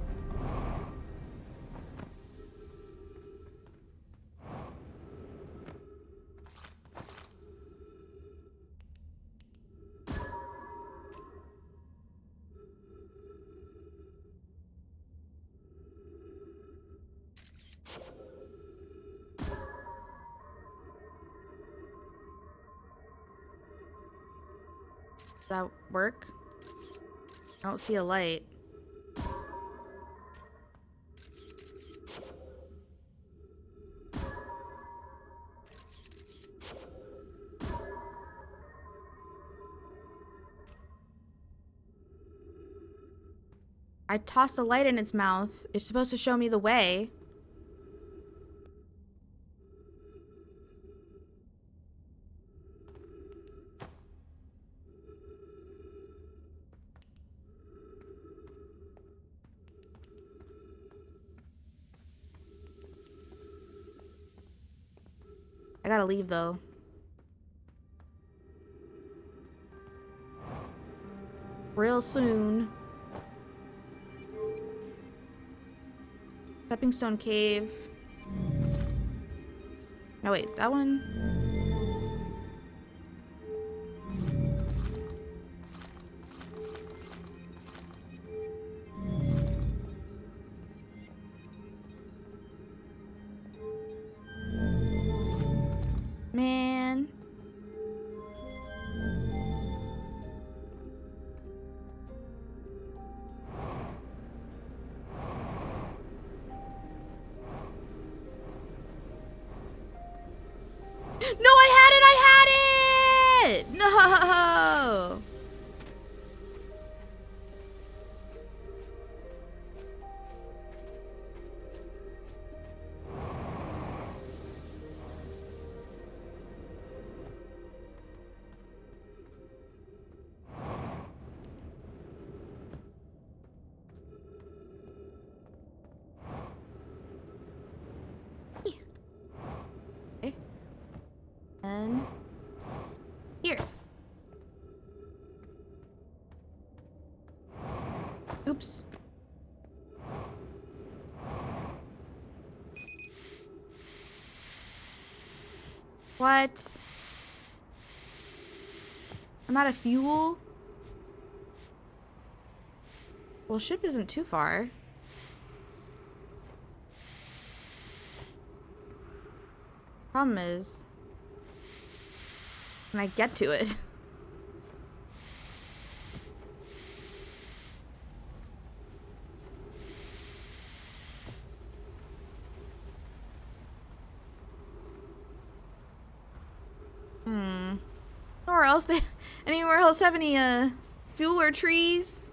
Does that work? I don't see a light. I tossed a light in its mouth. It's supposed to show me the way. I gotta leave though. Real soon. Stepping Stone Cave. No, wait, that one. Man. No, I had it! No! Oops. What? I'm out of fuel? Well, ship isn't too far. Problem is, when I get to it. Nowhere else they anywhere else have any fuel or trees?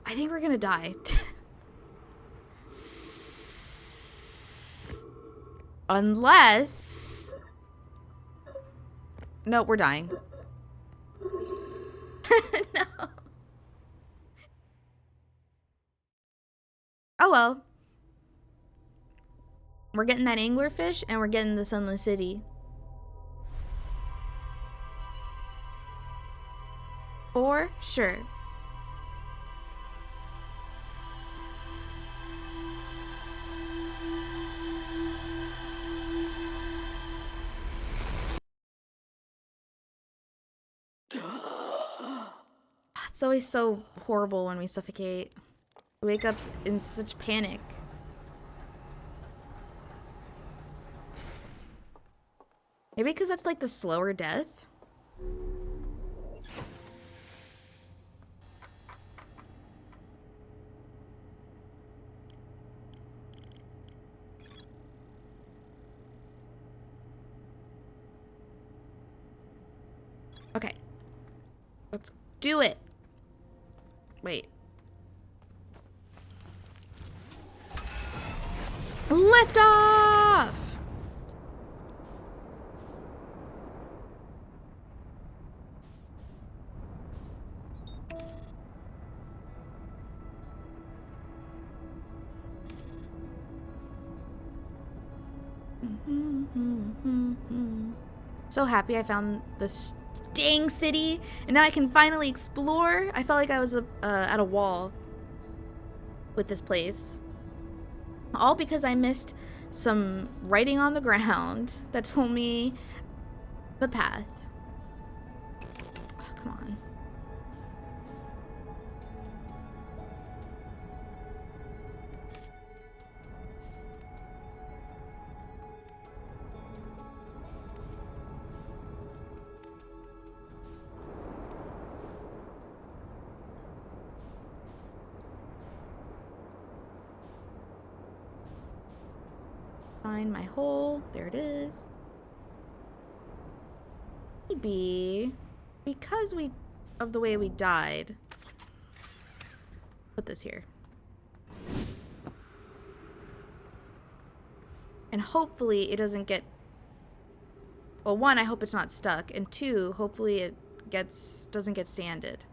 I think we're gonna die. Unless... No, we're dying. No. Oh well. We're getting that anglerfish and we're getting the Sunless City. For sure. It's always so horrible when we suffocate. We wake up in such panic. Maybe because that's like the slower death. Okay. Let's do it. Wait. Lift off! So happy I found this dang city, and now I can finally explore. I felt like I was at a wall with this place. All because I missed some writing on the ground that told me the path. Oh, come on. Find my hole. There it is. Maybe because of the way we died. Put this here. And hopefully it doesn't get... Well, one, I hope it's not stuck. And two, hopefully it doesn't get sanded.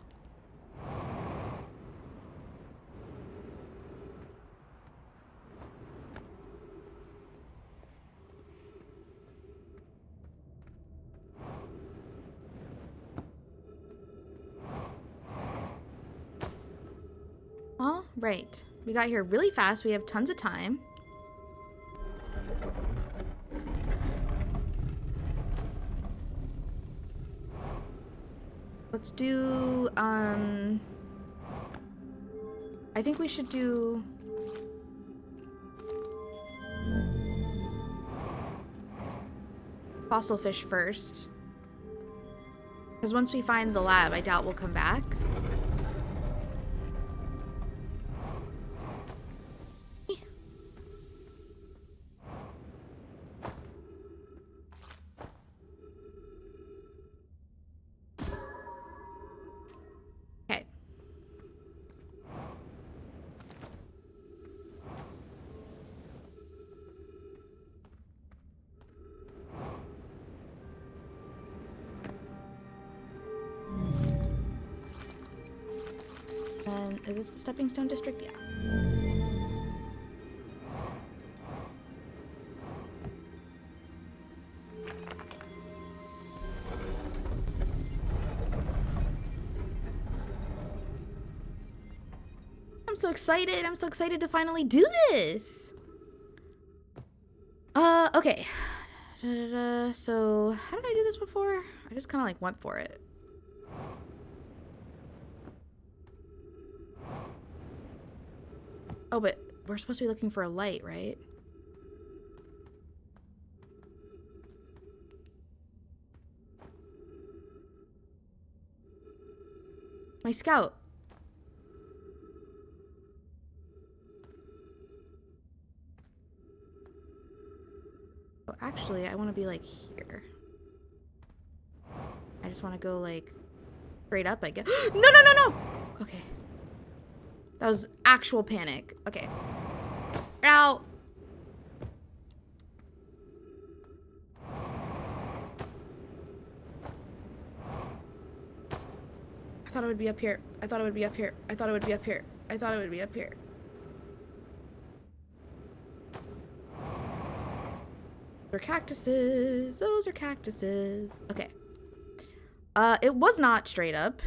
All right. We got here really fast. We have tons of time. Let's do, I think we should do... fossil fish first. Because once we find the lab, I doubt we'll come back. Is this the stepping stone district? Yeah. so excited. I'm so excited to finally do this. Okay. So, how did I do this before? I just kind of like went for it. Oh, but we're supposed to be looking for a light, right? My scout. Oh, actually, I want to be like here. I just want to go like straight up, I guess. No, no, no, no! Okay. That was actual panic. Okay. Ow! I thought it would be up here. I thought it would be up here. I thought it would be up here. I thought it would be up here. Those are cactuses. Those are cactuses. Okay. It was not straight up.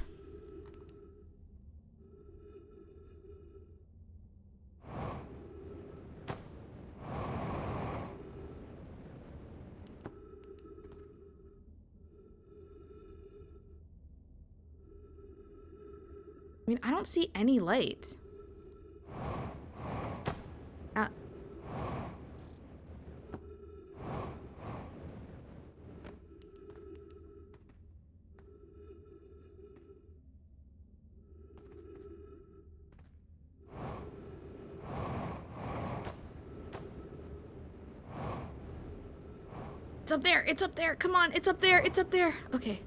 I mean, I don't see any light. It's up there. It's up there. Come on. It's up there. It's up there. Okay.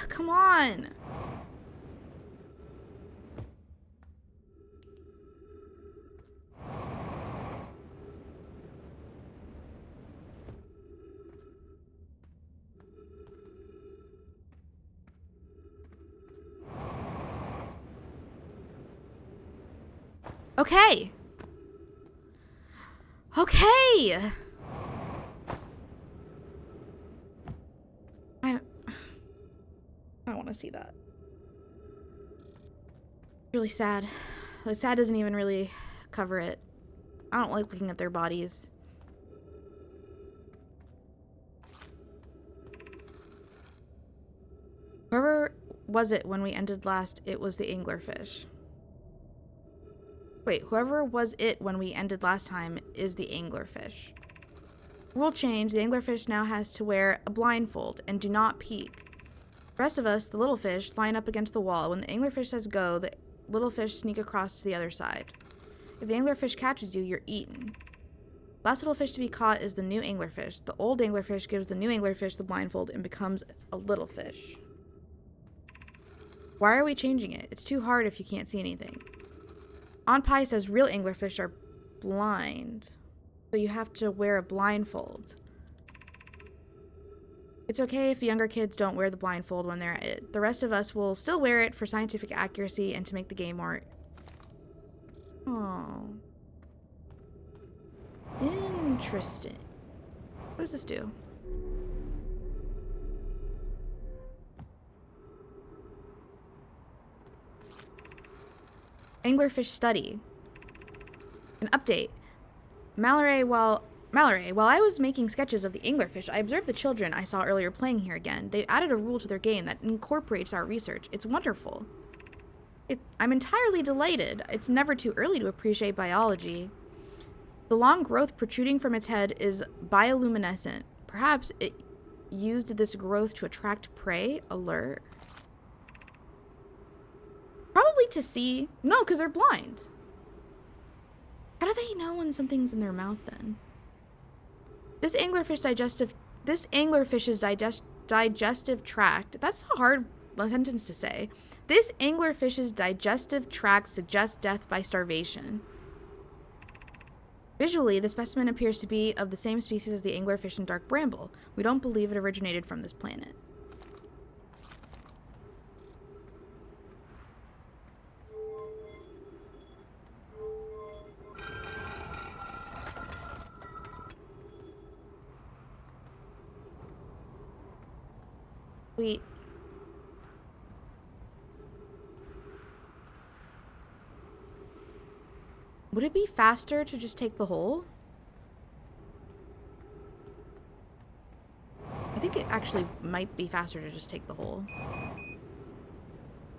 Come on. Okay. Okay. I don't want to see that. Really sad. The sad doesn't even really cover it. I don't like looking at their bodies. Whoever was it when we ended last, it was the anglerfish. Wait, whoever was it when we ended last time is the anglerfish. Rule change, the anglerfish now has to wear a blindfold and do not peek. The rest of us, the little fish, line up against the wall. When the anglerfish says go, the little fish sneak across to the other side. If the anglerfish catches you, you're eaten. Last little fish to be caught is the new anglerfish. The old anglerfish gives the new anglerfish the blindfold and becomes a little fish. Why are we changing it? It's too hard if you can't see anything. On Pie says real anglerfish are blind, so you have to wear a blindfold. It's okay if younger kids don't wear the blindfold when they're at it. The rest of us will still wear it for scientific accuracy and to make the game more... Oh. Interesting. What does this do? Anglerfish study. An update. Mallory, while I was making sketches of the anglerfish, I observed the children I saw earlier playing here again. They added a rule to their game that incorporates our research. It's wonderful. I'm entirely delighted. It's never too early to appreciate biology. The long growth protruding from its head is bioluminescent. Perhaps it used this growth to attract prey, alert. Probably to see. No, because they're blind. How do they know when something's in their mouth then? This anglerfish's digestive tract. That's a hard sentence to say. This anglerfish's digestive tract suggests death by starvation. Visually, the specimen appears to be of the same species as the anglerfish in Dark Bramble. We don't believe it originated from this planet. Sweet. Would it be faster to just take the hole? I think it actually might be faster to just take the hole.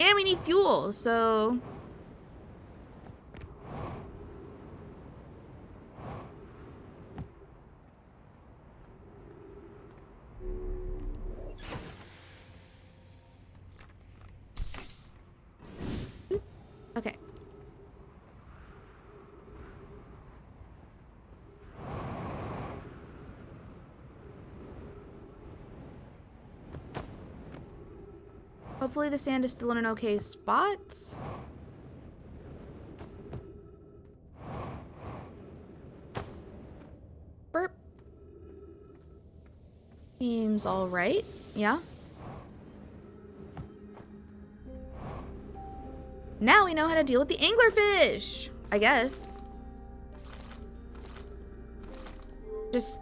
And we need fuel, so... Okay. Hopefully the sand is still in an okay spot. Burp. Seems all right. Yeah. Now we know how to deal with the anglerfish, I guess. Just,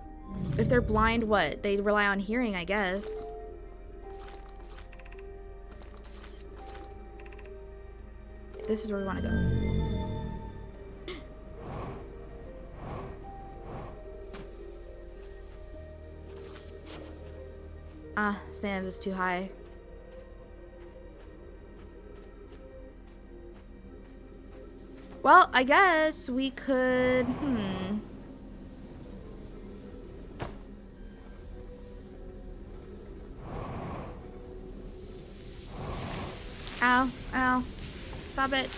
if they're blind, what? They rely on hearing, I guess. This is where we want to go. Ah, sand is too high. Well, I guess we could, Ow, ow. Stop it.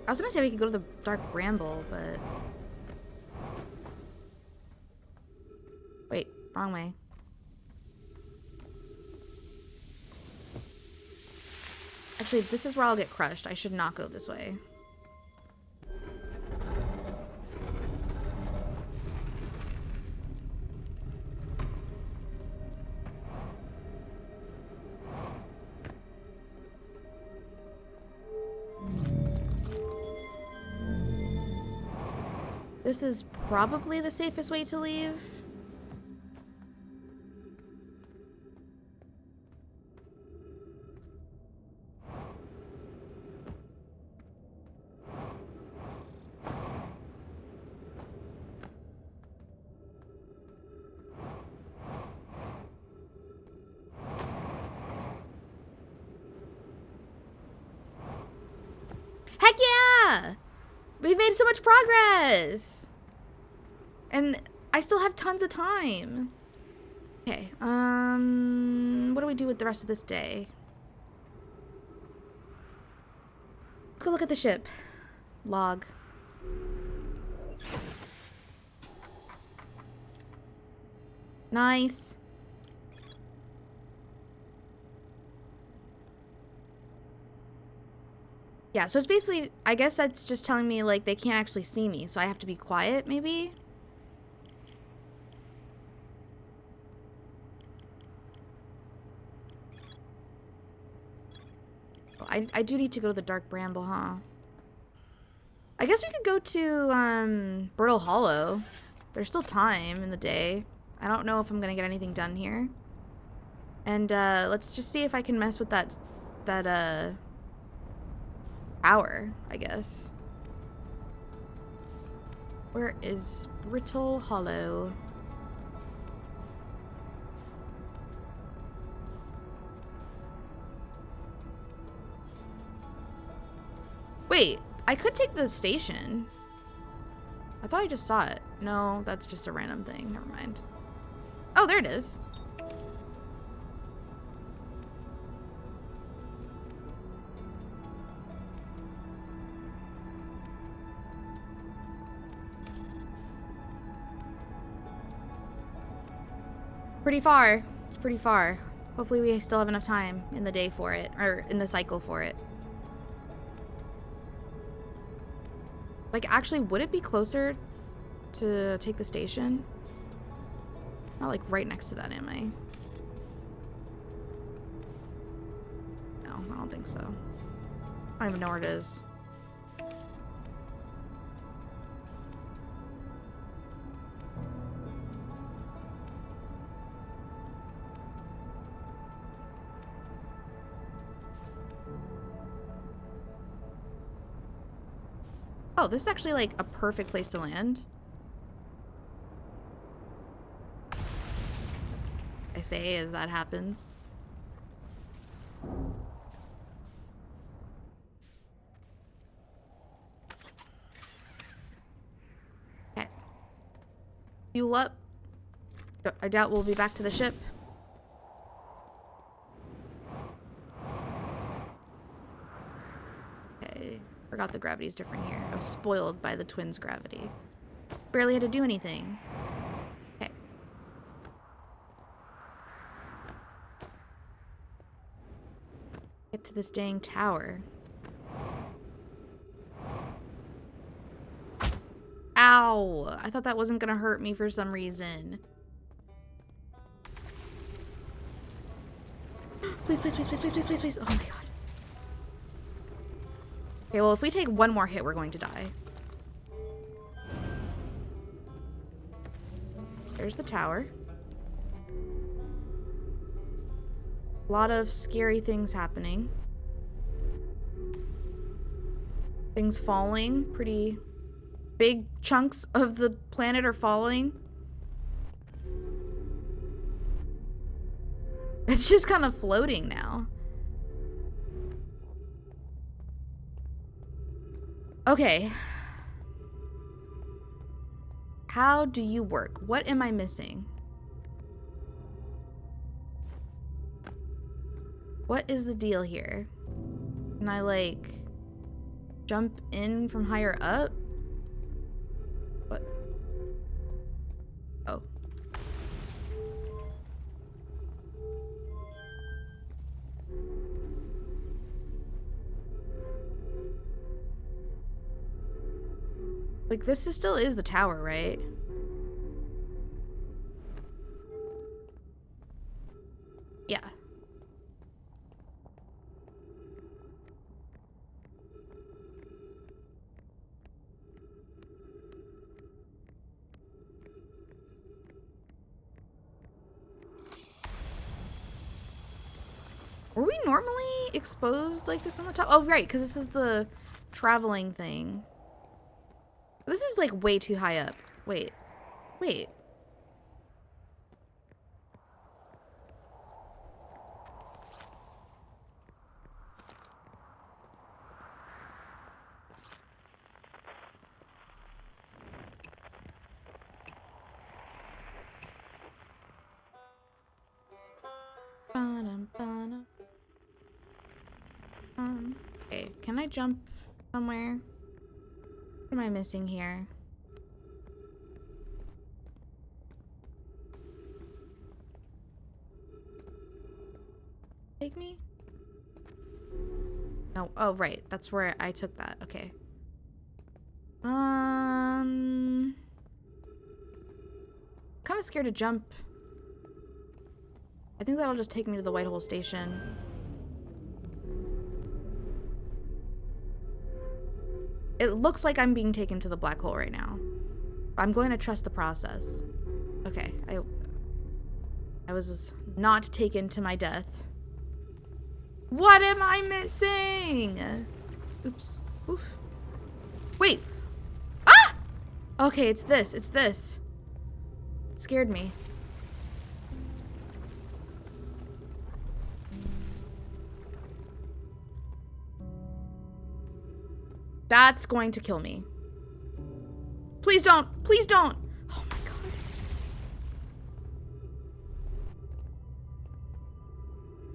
I was gonna say we could go to the dark bramble, but... Wait, wrong way. Actually, this is where I'll get crushed. I should not go this way. This is probably the safest way to leave. Heck yeah! We've made so much progress! And I still have tons of time. Okay, what do we do with the rest of this day? Let's go look at the ship. Log. Nice. Yeah, so it's basically, I guess that's just telling me, like, they can't actually see me, so I have to be quiet, maybe? Oh, I do need to go to the Dark Bramble, huh? I guess we could go to, Brittle Hollow. There's still time in the day. I don't know if I'm gonna get anything done here. And, let's just see if I can mess with that hour, I guess. Where is Brittle Hollow? Wait, I could take the station. I thought I just saw it. No, that's just a random thing. Never mind. Oh, there it is. Pretty far. It's pretty far. Hopefully we still have enough time in the day for it, or in the cycle for it. Like, actually, would it be closer to take the station? Not like right next to that, am I? No, I don't think so. I I don't even know where it is. Oh, this is actually like a perfect place to land. I say as that happens. Okay. Fuel up. I doubt we'll be back to the ship. Okay. Forgot the gravity's different here. I was spoiled by the twins' gravity. Barely had to do anything. Okay. Get to this dang tower. Ow! I thought that wasn't gonna hurt me for some reason. Please, please, please, please, please, please, please, please. Oh my god. Okay, well, if we take one more hit, we're going to die. There's the tower. A lot of scary things happening. Things falling. Pretty big chunks of the planet are falling. It's just kind of floating now. Okay. How do you work? What am I missing? What is the deal here? Can I, like, jump in from higher up? What? Oh. Like, this still is the tower, right? Yeah. Were we normally exposed like this on the top? Oh, right, because this is the traveling thing. This is like way too high up. Wait. Wait. Okay, can I jump somewhere? What am I missing here? Take me? No. Oh, right. That's where I took that. Okay. Kind of scared to jump. I think that'll just take me to the White Hole Station. It looks like I'm being taken to the black hole right now. I'm going to trust the process. Okay, I was not taken to my death. What am I missing? Oops. Oof. Wait. Ah! Okay, it's this. It's this. It scared me. That's going to kill me. Please don't. Please don't. Oh my god.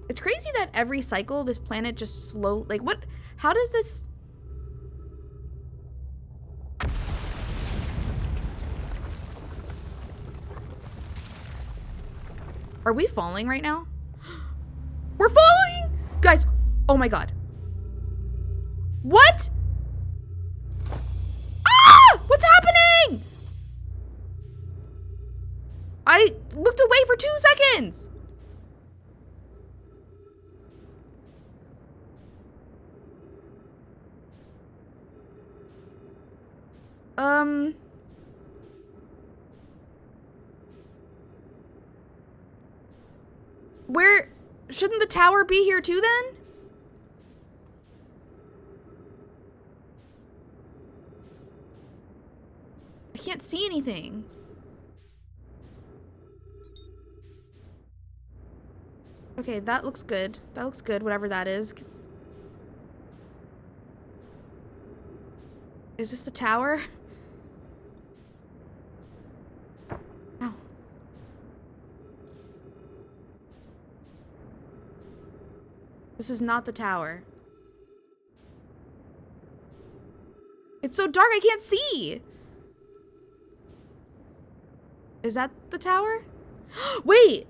It's crazy that every cycle this planet just slow. Like what? How does this? Are we falling right now? We're falling! Guys, oh my god. What? What's happening? I looked away for 2 seconds. Where... Shouldn't the tower be here too, then? I can't see anything. Okay, that looks good. That looks good, whatever that is. Is this the tower? Ow. This is not the tower. It's so dark I can't see. Is that the tower? Wait!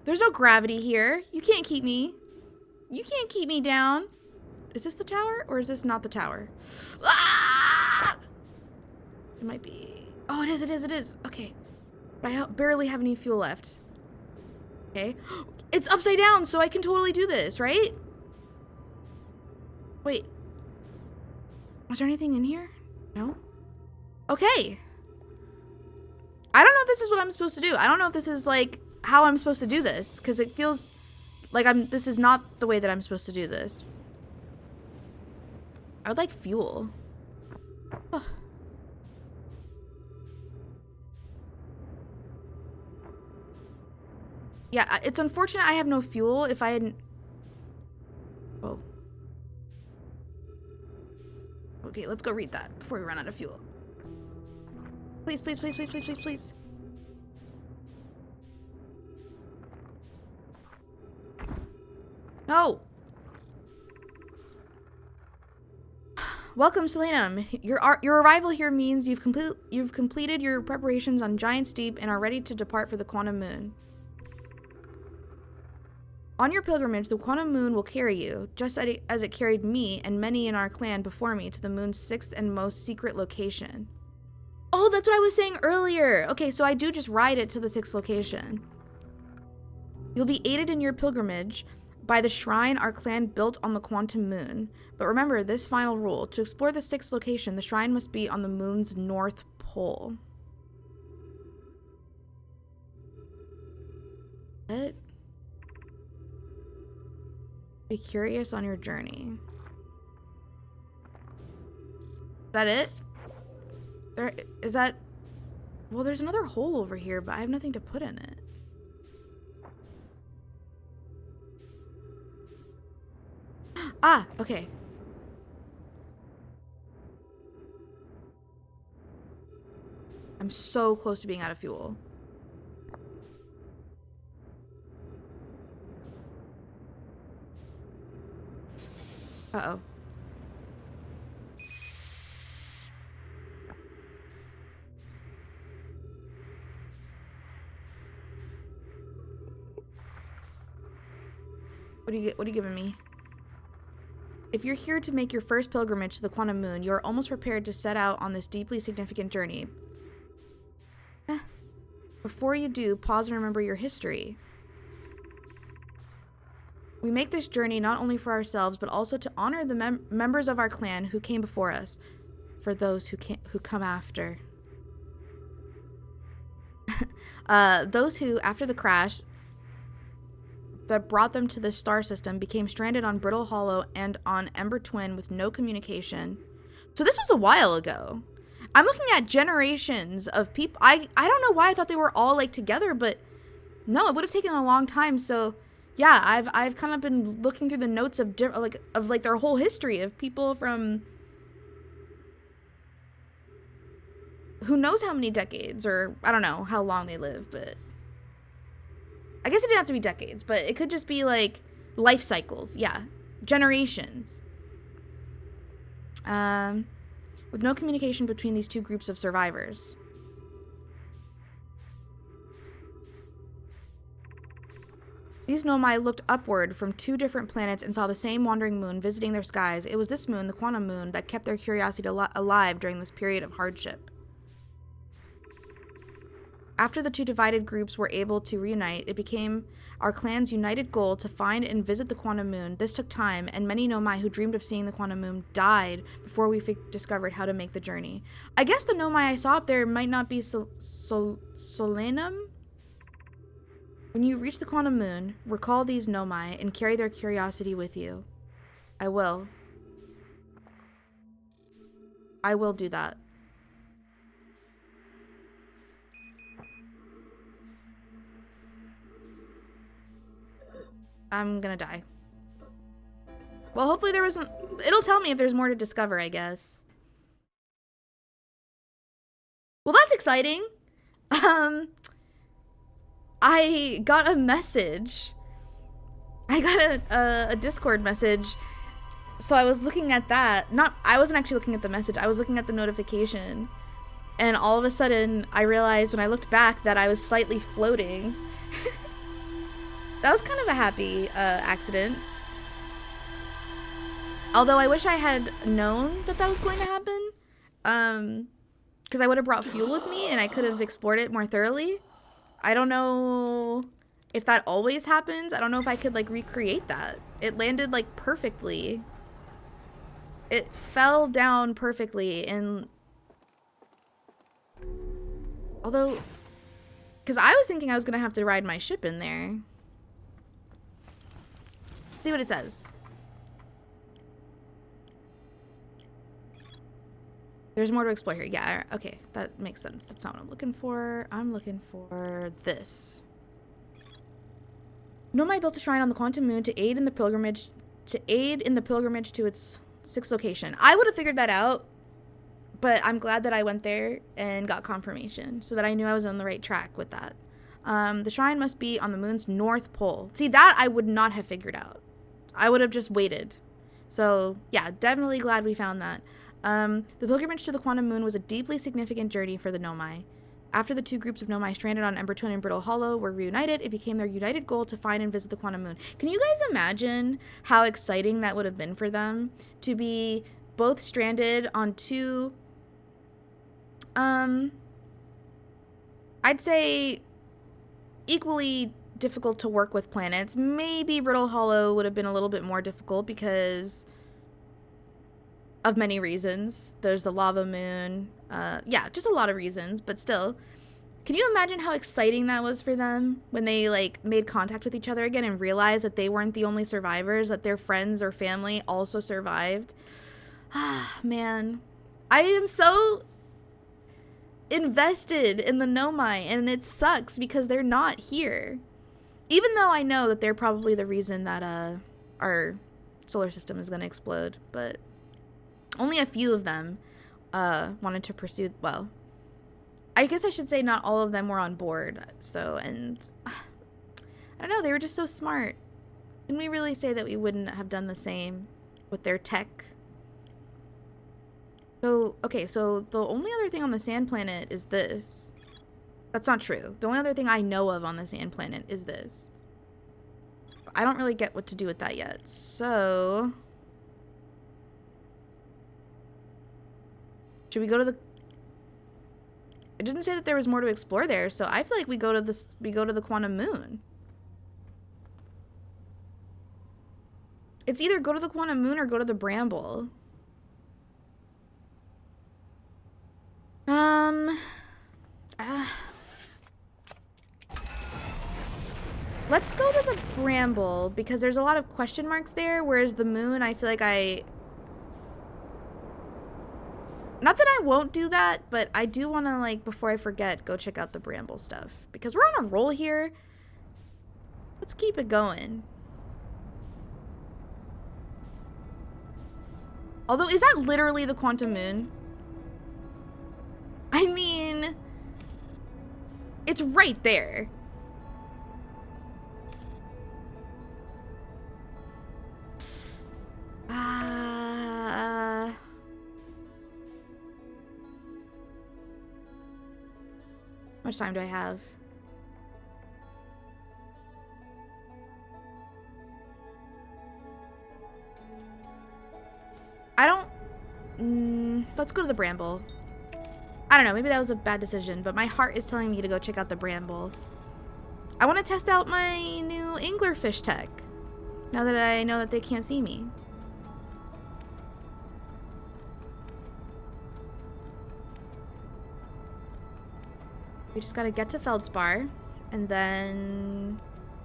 There's no gravity here. You can't keep me. You can't keep me down. Is this the tower or is this not the tower? Ah! It might be. Oh, it is, it is, it is. Okay. But I barely have any fuel left. Okay. It's upside down, so I can totally do this, right? Wait. Was there anything in here? No? Okay. I don't know if this is what I'm supposed to do. I don't know if this is like how I'm supposed to do this, because it feels like this is not the way that I'm supposed to do this. I would like fuel. Oh. Yeah, it's unfortunate I have no fuel. If I hadn't... Oh. Okay, let's go read that before we run out of fuel. Please, please, please, please, please, please, please. No! Welcome, Selenum. Your arrival here means you've completed your preparations on Giant's Deep and are ready to depart for the Quantum Moon. On your pilgrimage, the Quantum Moon will carry you, just as it carried me and many in our clan before me to the moon's 6th and most secret location. Oh, that's what I was saying earlier. Okay, so I do just ride it to the 6th location. You'll be aided in your pilgrimage by the shrine our clan built on the Quantum Moon. But remember this final rule. To explore the 6th location, the shrine must be on the moon's north pole. What? Be curious on your journey. Is that it? There is that... Well, there's another hole over here, but I have nothing to put in it. Ah, okay. I'm so close to being out of fuel. Uh-oh. What are you giving me? If you're here to make your first pilgrimage to the Quantum Moon, you are almost prepared to set out on this deeply significant journey. Before you do, pause and remember your history. We make this journey not only for ourselves, but also to honor the members of our clan who came before us, for those who come after. Those who, after the crash that brought them to the star system, became stranded on Brittle Hollow and on Ember Twin with no communication. So this was a while ago. I'm looking at generations of people. I don't know why I thought they were all like together, but no, it would have taken a long time. So yeah, I've kind of been looking through the notes of like their whole history of people from who knows how many decades, or I don't know how long they live, but I guess it didn't have to be decades, but it could just be like life cycles. Yeah, generations. With no communication between these two groups of survivors. These Nomai looked upward from 2 different planets and saw the same wandering moon visiting their skies. It was this moon, the Quantum Moon, that kept their curiosity alive during this period of hardship. After the two divided groups were able to reunite, it became our clan's united goal to find and visit the quantum moon. This took time, and many Nomai who dreamed of seeing the quantum moon died before we discovered how to make the journey. I guess the Nomai I saw up there might not be Solanum? When you reach the quantum moon, recall these Nomai and carry their curiosity with you. I will. I will do that. I'm gonna die. Well, hopefully there wasn't... It'll tell me if there's more to discover, I guess. Well, that's exciting. I got a message. I got a Discord message. So I was looking at that. I wasn't actually looking at the message. I was looking at the notification. And all of a sudden, I realized when I looked back that I was slightly floating. That was kind of a happy accident. Although I wish I had known that that was going to happen. Because I would have brought fuel with me and I could have explored it more thoroughly. I don't know if that always happens. I don't know if I could like recreate that. It landed like perfectly. It fell down perfectly and... Although... Because I was thinking I was going to have to ride my ship in there. See what it says. There's more to explore here. Yeah, okay. That makes sense. That's not what I'm looking for. I'm looking for this. Nomai built a shrine on the quantum moon to aid in the pilgrimage to its 6th location. I would have figured that out, but I'm glad that I went there and got confirmation so that I knew I was on the right track with that. The shrine must be on the moon's north pole. See, that I would not have figured out. I would have just waited. So, yeah, definitely glad we found that. The pilgrimage to the quantum moon was a deeply significant journey for the Nomai. After the two groups of Nomai stranded on Ember Twin and Brittle Hollow were reunited, it became their united goal to find and visit the quantum moon. Can you guys imagine how exciting that would have been for them to be both stranded on two, I'd say equally difficult to work with planets. Maybe Brittle Hollow would have been a little bit more difficult because of many reasons. There's the lava moon. Yeah, just a lot of reasons, but still. Can you imagine how exciting that was for them when they like made contact with each other again and realized that they weren't the only survivors, that their friends or family also survived? Ah, man. I am so invested in the Nomai, and it sucks because they're not here. Even though I know that they're probably the reason that our solar system is going to explode, but only a few of them wanted to pursue, well, I guess I should say not all of them were on board. So, and I don't know, they were just so smart. Can we really say that we wouldn't have done the same with their tech? So, okay, so the only other thing on the sand planet is this. That's not true. The only other thing I know of on the sand planet is this. I don't really get what to do with that yet. So, should we go to the... It didn't say that there was more to explore there, so I feel like we go to the quantum moon. It's either go to the quantum moon or go to the bramble. Let's go to the bramble because there's a lot of question marks there, whereas the moon, I feel like not that I won't do that, but I do want to, like, before I forget, go check out the bramble stuff. Because we're on a roll here. Let's keep it going. Although, is that literally the quantum moon? I mean, it's right there. How much time do I have? I don't... let's go to the bramble. I don't know, maybe that was a bad decision, but my heart is telling me to go check out the bramble. I want to test out my new anglerfish tech, now that I know that they can't see me. We just gotta get to Feldspar, and then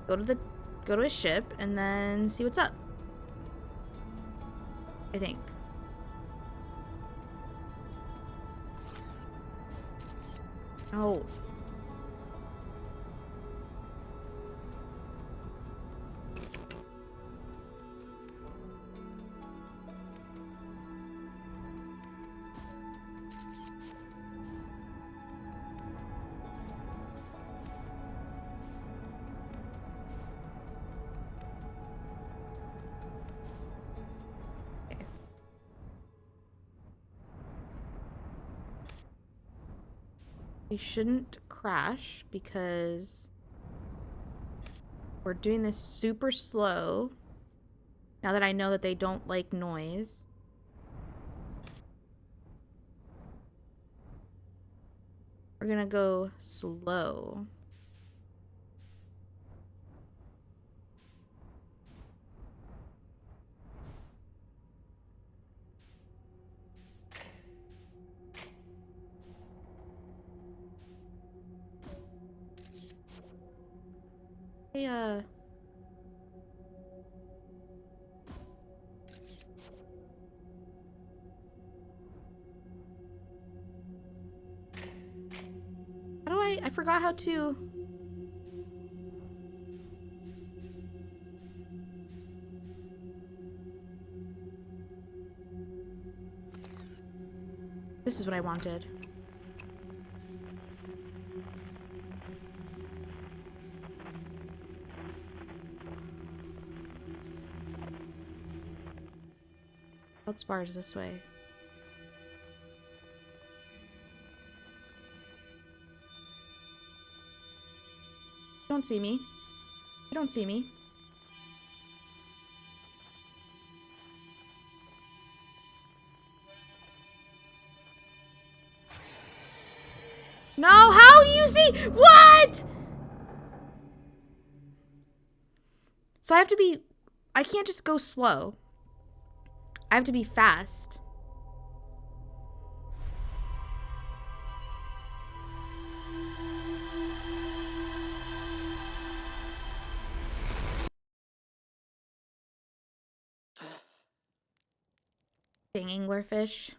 go to his ship, and then see what's up. I think. Oh. We shouldn't crash because we're doing this super slow. Now that I know that they don't like noise. We're gonna go slow. Hey, how do I forgot how to... This is what I wanted. Feldspar is this way. You don't see me. You don't see me. No, how do you see? What? So I have to be... I can't just go slow. I have to be fast. Dang anglerfish.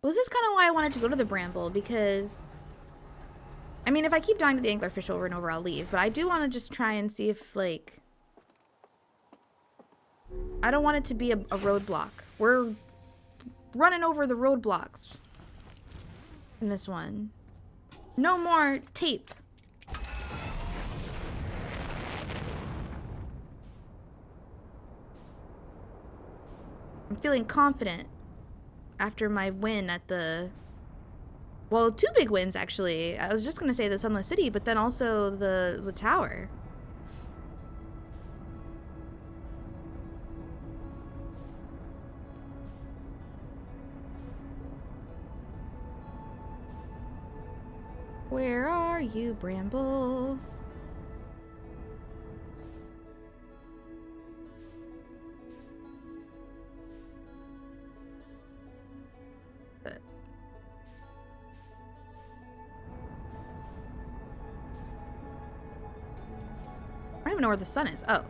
Well, this is kind of why I wanted to go to the bramble, because... I mean, if I keep dying to the anglerfish over and over, I'll leave. But I do want to just try and see if, like... I don't want it to be a roadblock. We're running over the roadblocks in this one. No more tape. I'm feeling confident after my win at the... Well, 2 big wins, actually. I was just going to say the Sunless City, but then also the tower. Where are you, Bramble? I don't even know where the sun is. Oh.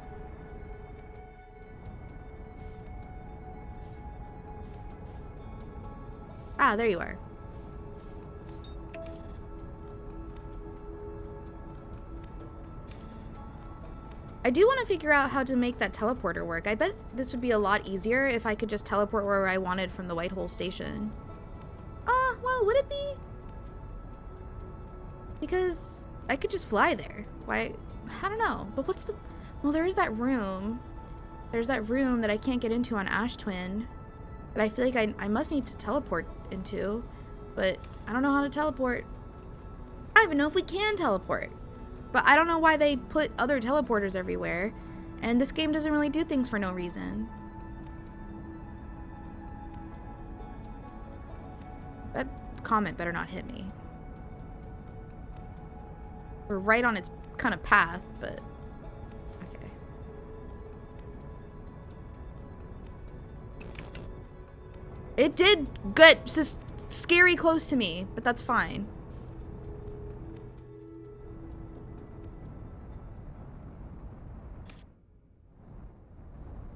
Ah, there you are. I do want to figure out how to make that teleporter work. I bet this would be a lot easier if I could just teleport wherever I wanted from the White Hole station. Well, would it be? Because I could just fly there. Why? I don't know. But what's the... Well, there is that room. There's that room that I can't get into on Ash Twin that I feel like I must need to teleport into. But I don't know how to teleport. I don't even know if we can teleport. But I don't know why they put other teleporters everywhere. And this game doesn't really do things for no reason. That comet better not hit me. We're right on its kind of path, but okay. It did get just scary close to me, but that's fine.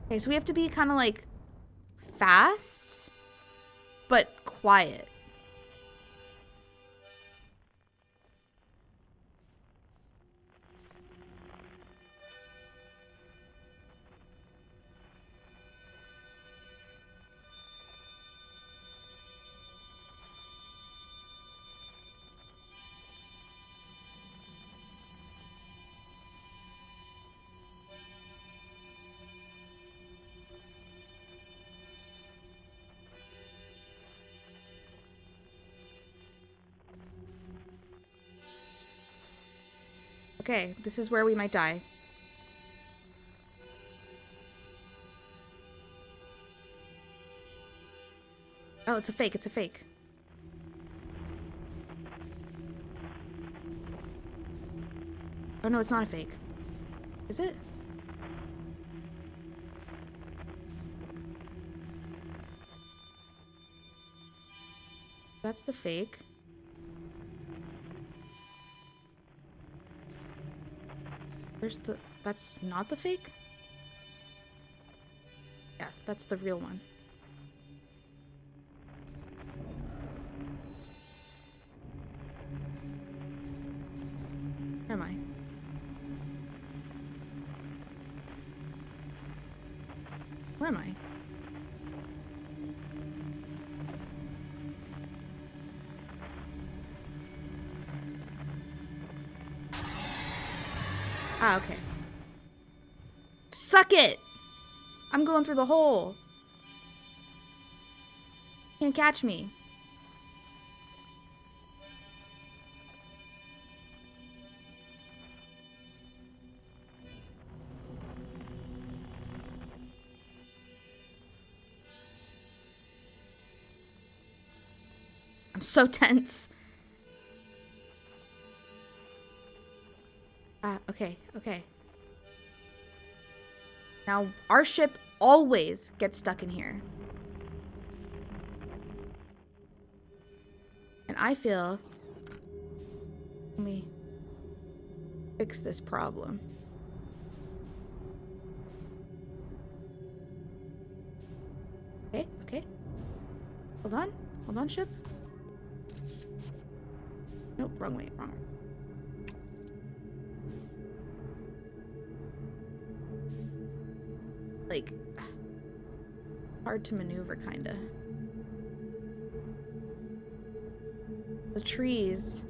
Okay, so we have to be kind of like fast, but quiet. Okay, this is where we might die. Oh, it's a fake, it's a fake. Oh no, it's not a fake. Is it? That's the fake. Where's the... That's not the fake? Yeah, that's the real one. Where am I? Where am I? Ah, okay. Suck it! I'm going through the hole. Can't catch me. I'm so tense. Ah, okay, okay. Now, our ship always gets stuck in here. And I feel... Let me fix this problem. Okay, okay. Hold on. Hold on, ship. Nope, wrong way, wrong way. Like, hard to maneuver, kinda. The trees.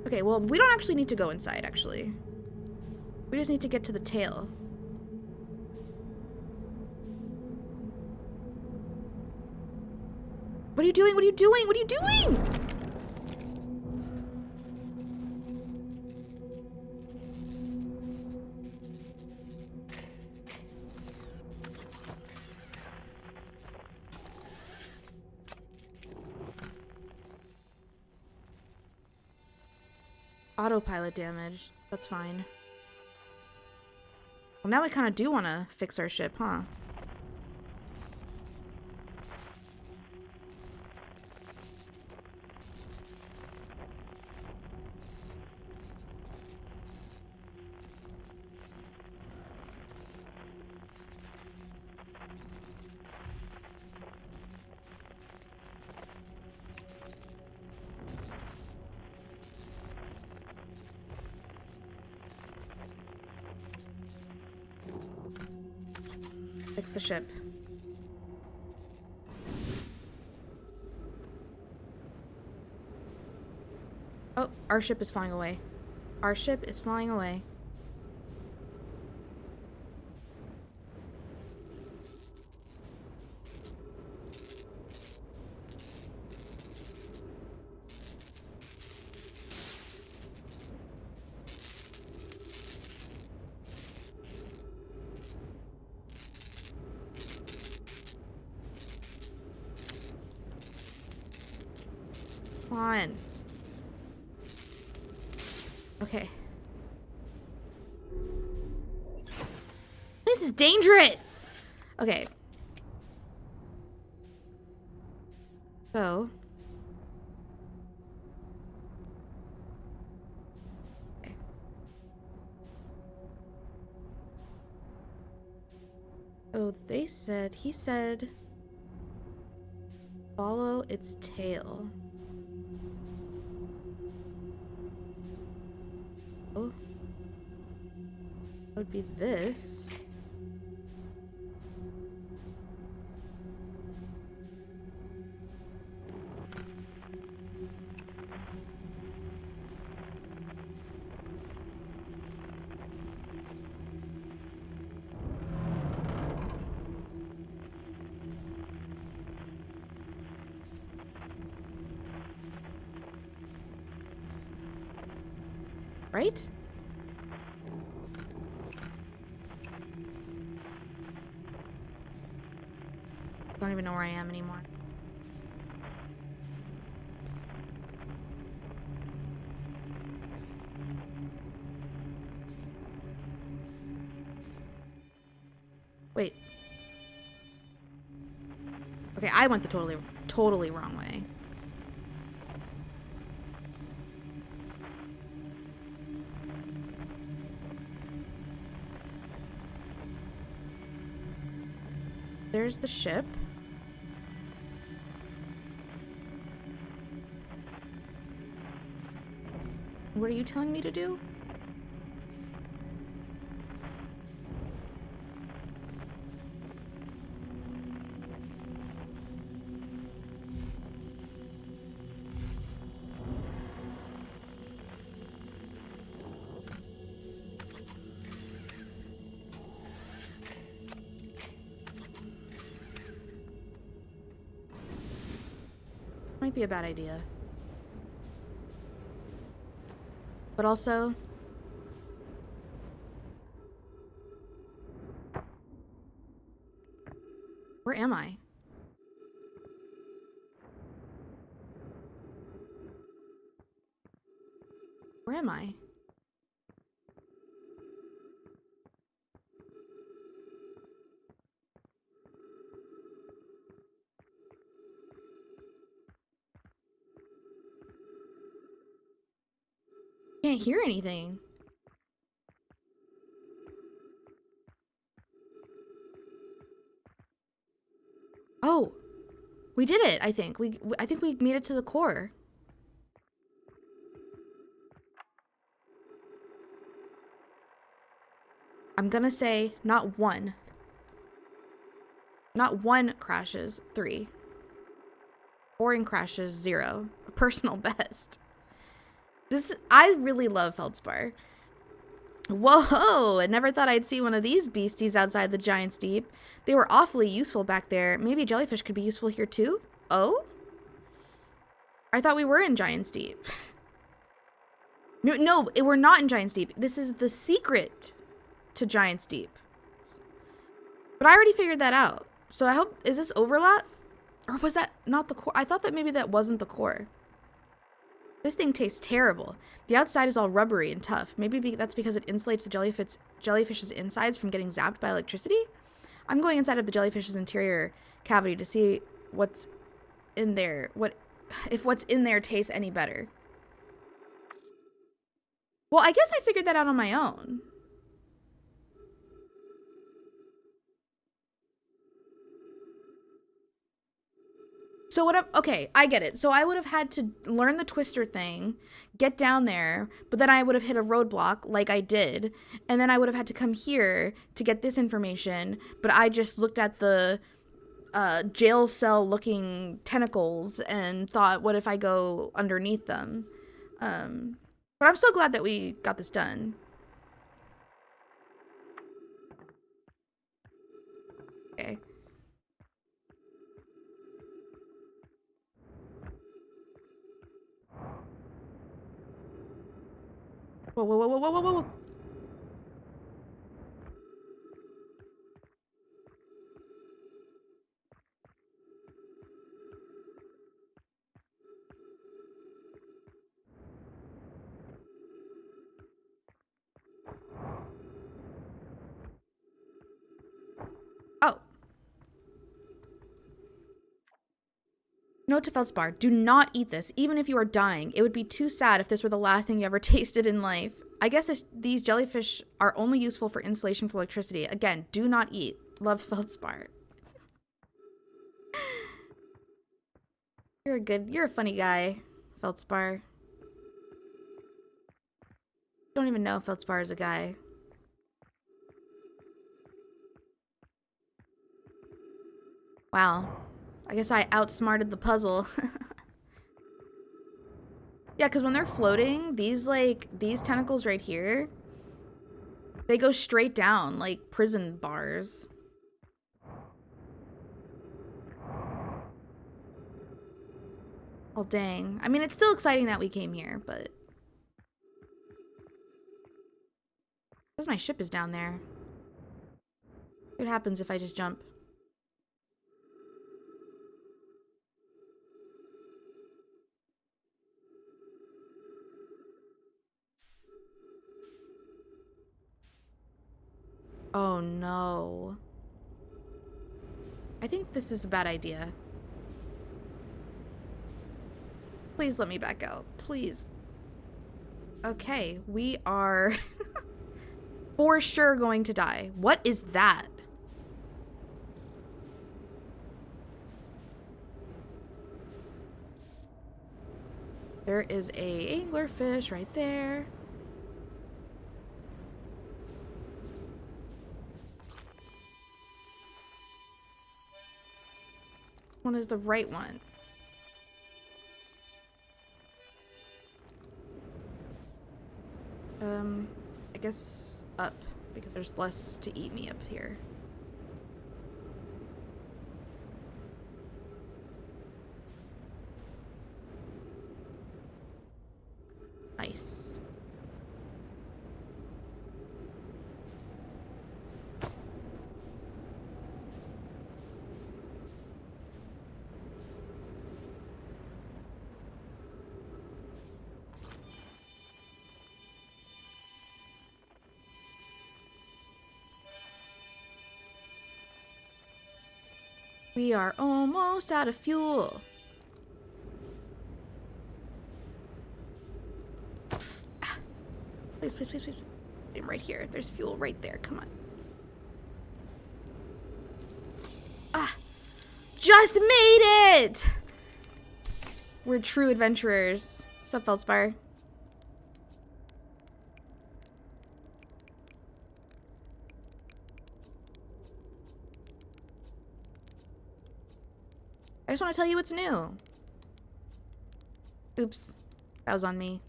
Okay, well, we don't actually need to go inside, actually. We just need to get to the tail. What are you doing? What are you doing? What are you doing? Autopilot damage. That's fine. Well, now I kind of do want to fix our ship, huh? Fix the ship. Oh, our ship is flying away. Our ship is flying away. on. Okay. This is dangerous! Okay. So. Okay. Oh, he said, follow its tail. Oh. That would be this. Right? I don't even know where I am anymore. Wait. Okay, I went the totally wrong way. There's the ship. What are you telling me to do? Might be a bad idea. But also, where am I? Where am I? Can't hear anything. Oh, we did it. I think I think we made it to the core. I'm gonna say not one. Not one crashes, 3. Boring crashes, 0. A personal best. I really love Feldspar. Whoa, I never thought I'd see one of these beasties outside the Giant's Deep. They were awfully useful back there. Maybe a jellyfish could be useful here too? Oh? I thought we were in Giant's Deep. No, we're not in Giant's Deep. This is the secret to Giant's Deep. But I already figured that out. So I hope, is this overlap? Or was that not the core? I thought that maybe that wasn't the core. This thing tastes terrible. The outside is all rubbery and tough. Maybe that's because it insulates the jellyfish's insides from getting zapped by electricity? I'm going inside of the jellyfish's interior cavity to see what's in there. If what's in there tastes any better. Well, I guess I figured that out on my own. So okay, I get it. So I would have had to learn the twister thing, get down there, but then I would have hit a roadblock like I did, and then I would have had to come here to get this information, but I just looked at the jail cell looking tentacles and thought, what if I go underneath them? But I'm so glad that we got this done. Okay. Whoa, whoa, whoa, whoa, whoa, whoa, whoa. Note to Feldspar, do not eat this, even if you are dying. It would be too sad if this were the last thing you ever tasted in life. I guess these jellyfish are only useful for insulation for electricity. Again, do not eat. Loves Feldspar. You're a funny guy, Feldspar. Don't even know if Feldspar is a guy. Wow. I guess I outsmarted the puzzle. Yeah, because when they're floating, these tentacles right here, they go straight down like prison bars. Well, dang. I mean, it's still exciting that we came here, but... Because my ship is down there. What happens if I just jump? Oh no. I think this is a bad idea. Please let me back out. Please. Okay, we are for sure going to die. What is that? There is a anglerfish right there. One is the right one. I guess up, because there's less to eat me up here. Nice. We are almost out of fuel. Ah. Please, please, please, please. I'm right here. There's fuel right there. Come on. Ah. Just made it! We're true adventurers. What's up, Feldspar? I just want to tell you what's new. Oops. That was on me.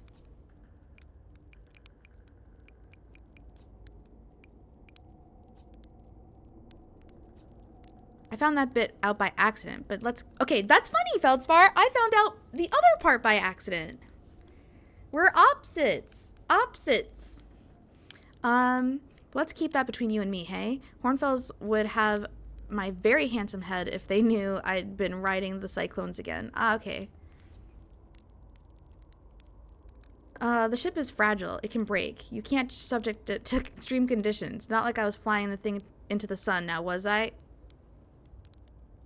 I found that bit out by accident, but let's... Okay, that's funny, Feldspar. I found out the other part by accident. We're opposites. Opposites. Let's keep that between you and me, hey? Hornfells would have my very handsome head if they knew I'd been riding the cyclones again. Ah, okay. The ship is fragile. It can break. You can't subject it to extreme conditions. Not like I was flying the thing into the sun now, was I?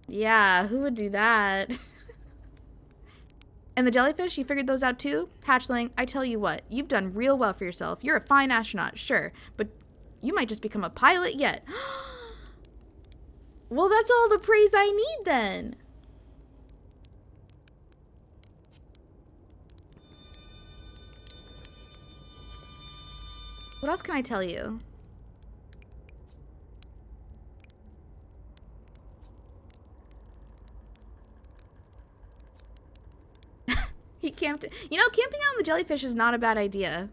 Yeah, who would do that? And the jellyfish, you figured those out too? Hatchling, I tell you what, you've done real well for yourself. You're a fine astronaut, sure, but you might just become a pilot yet. Well, that's all the praise I need then. What else can I tell you? He camped. You know, camping out on the jellyfish is not a bad idea.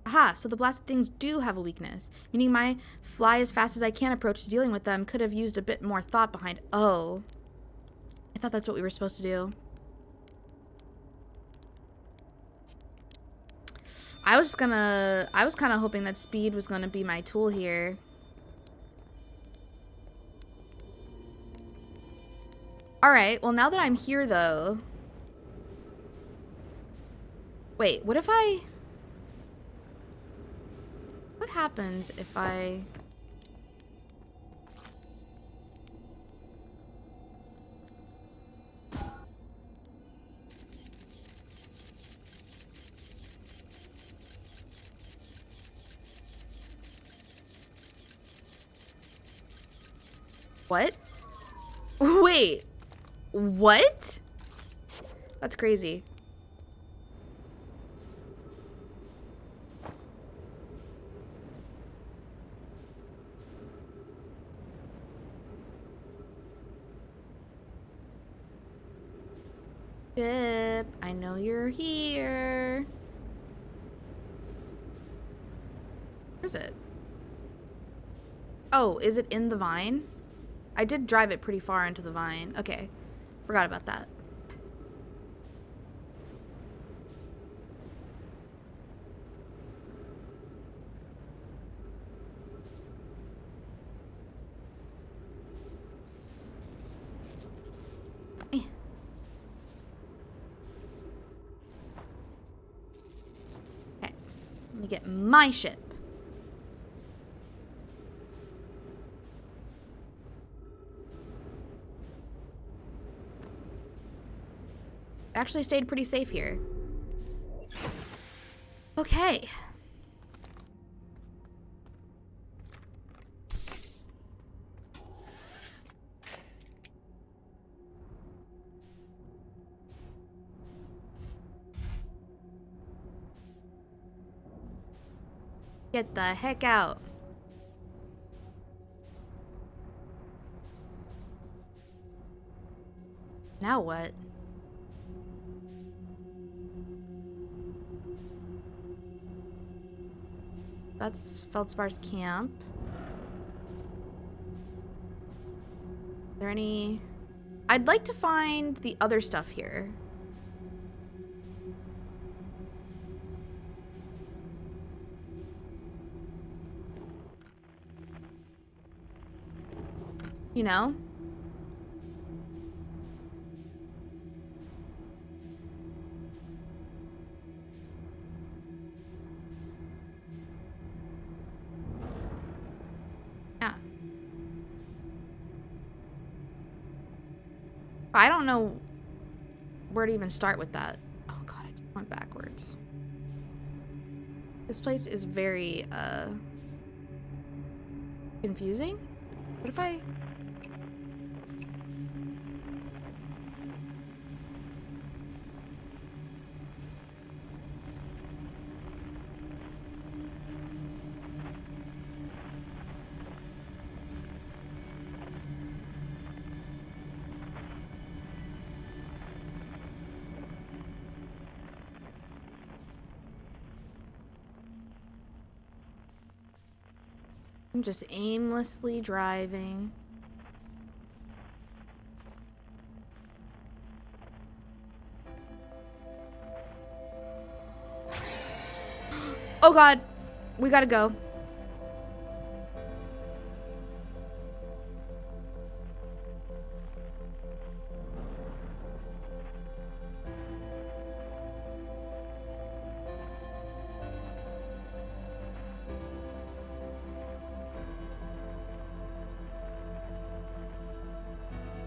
Aha, so the blasted things do have a weakness. Meaning my fly as fast as I can approach to dealing with them could have used a bit more thought behind. Oh. I thought that's what we were supposed to do. I was kind of hoping that speed was gonna be my tool here. Alright, well now that I'm here though. Wait, what if I... happens if I... What? Wait. What? That's crazy. Chip, I know you're here. Where's it? Oh, is it in the vine? I did drive it pretty far into the vine. Okay. Forgot about that. Okay. Let me get my ship. Actually stayed pretty safe here. Okay. Get the heck out. Now what? That's Feldspar's camp. Is there any... I'd like to find the other stuff here. You know? Yeah. I don't know where to even start with that. Oh god, I just went backwards. This place is very, confusing? What if I... I'm just aimlessly driving. Oh god, we gotta go.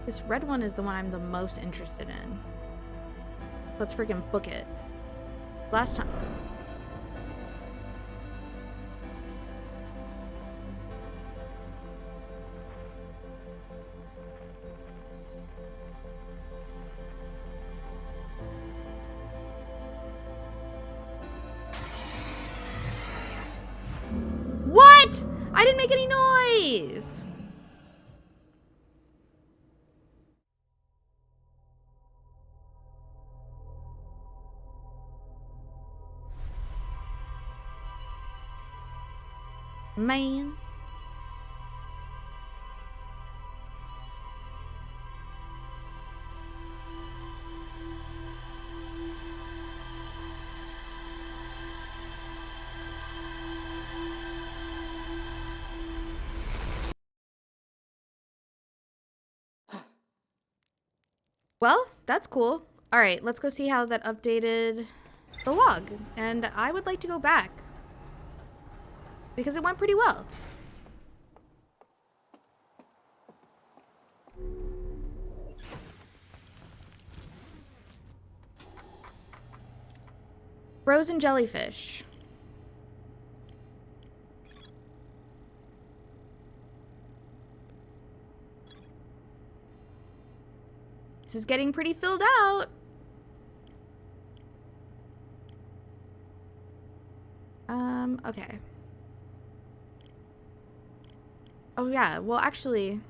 This red one is the one I'm the most interested in. Let's freaking book it. Last time. What? I didn't make any noise. Man. Well, that's cool. All right, let's go see how that updated the log. And I would like to go back. because it went pretty well. Frozen jellyfish. This is getting pretty filled out. Okay. Oh yeah, well actually,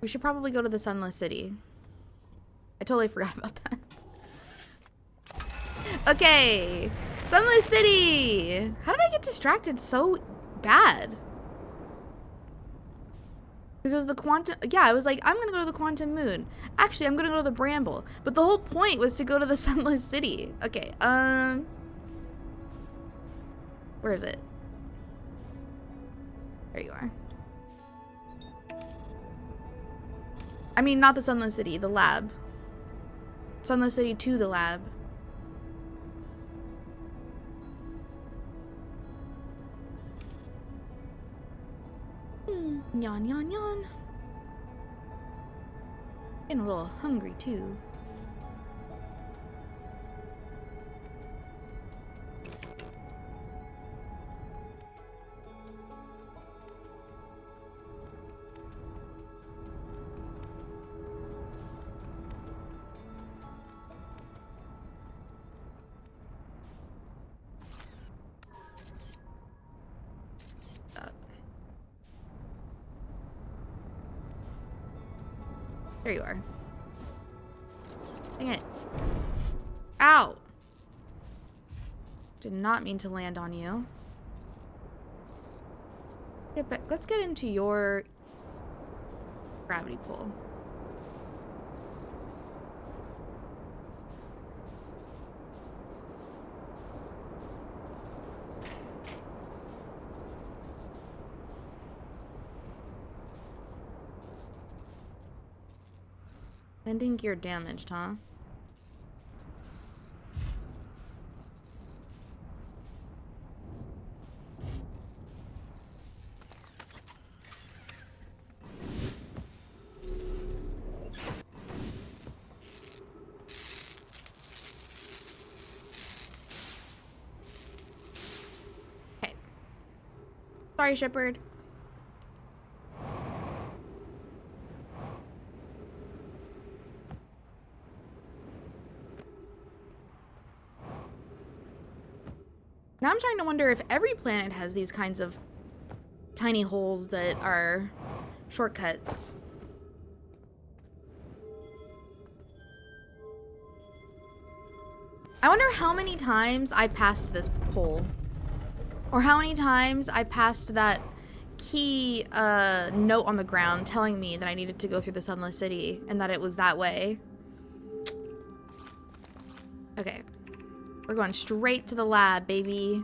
we should probably go to the Sunless City. I totally forgot about that. Okay, Sunless City! How did I get distracted so bad? Because it was the quantum, yeah, I was like, I'm gonna go to the quantum moon. Actually, I'm gonna go to the bramble. But the whole point was to go to the Sunless City. Okay, where is it? There you are. I mean, not the Sunless City, the lab. Sunless City to the lab. Yawn, yawn, yawn. Getting a little hungry, too. There you are. Dang it. Ow! Did not mean to land on you. Let's get into your gravity pull. Landing gear damaged, huh? Okay. Sorry, Shepherd. Now I'm trying to wonder if every planet has these kinds of tiny holes that are shortcuts. I wonder how many times I passed this hole. Or how many times I passed that key note on the ground telling me that I needed to go through the Sunless City and that it was that way. Okay. We're going straight to the lab, baby.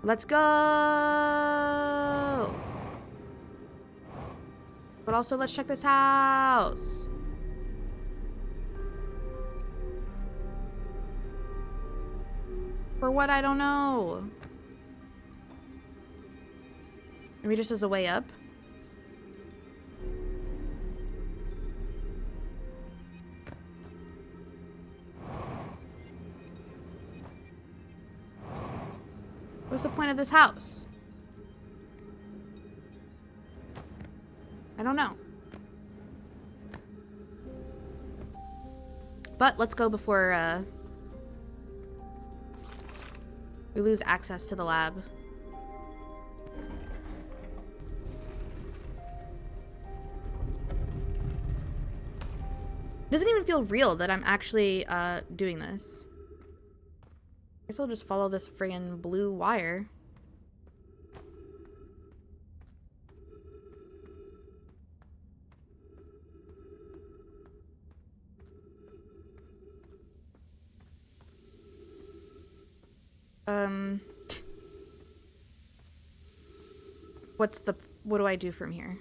Let's go! But also, let's check this house. For what? I don't know. Maybe just as a way up? What's the point of this house? I don't know. But let's go before we lose access to the lab. Doesn't even feel real that I'm actually doing this. Guess I'll just follow this friggin' blue wire. What do I do from here?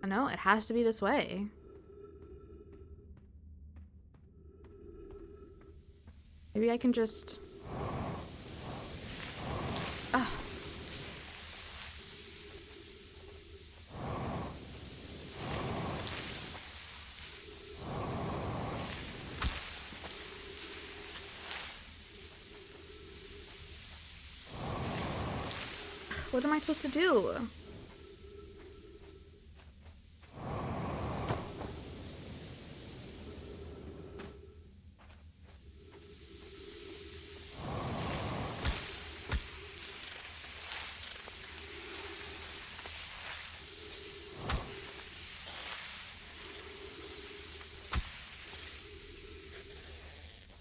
No, it has to be this way. Maybe I can just... Ugh. What am I supposed to do?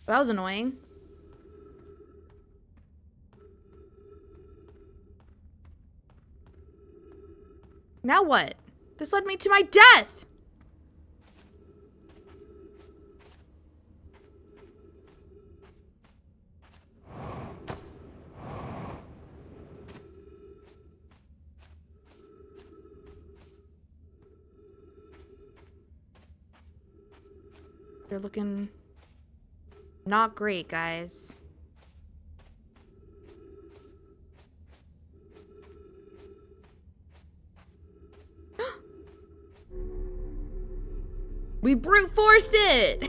That was annoying. Now what? This led me to my death! They're looking not great, guys. We brute forced it!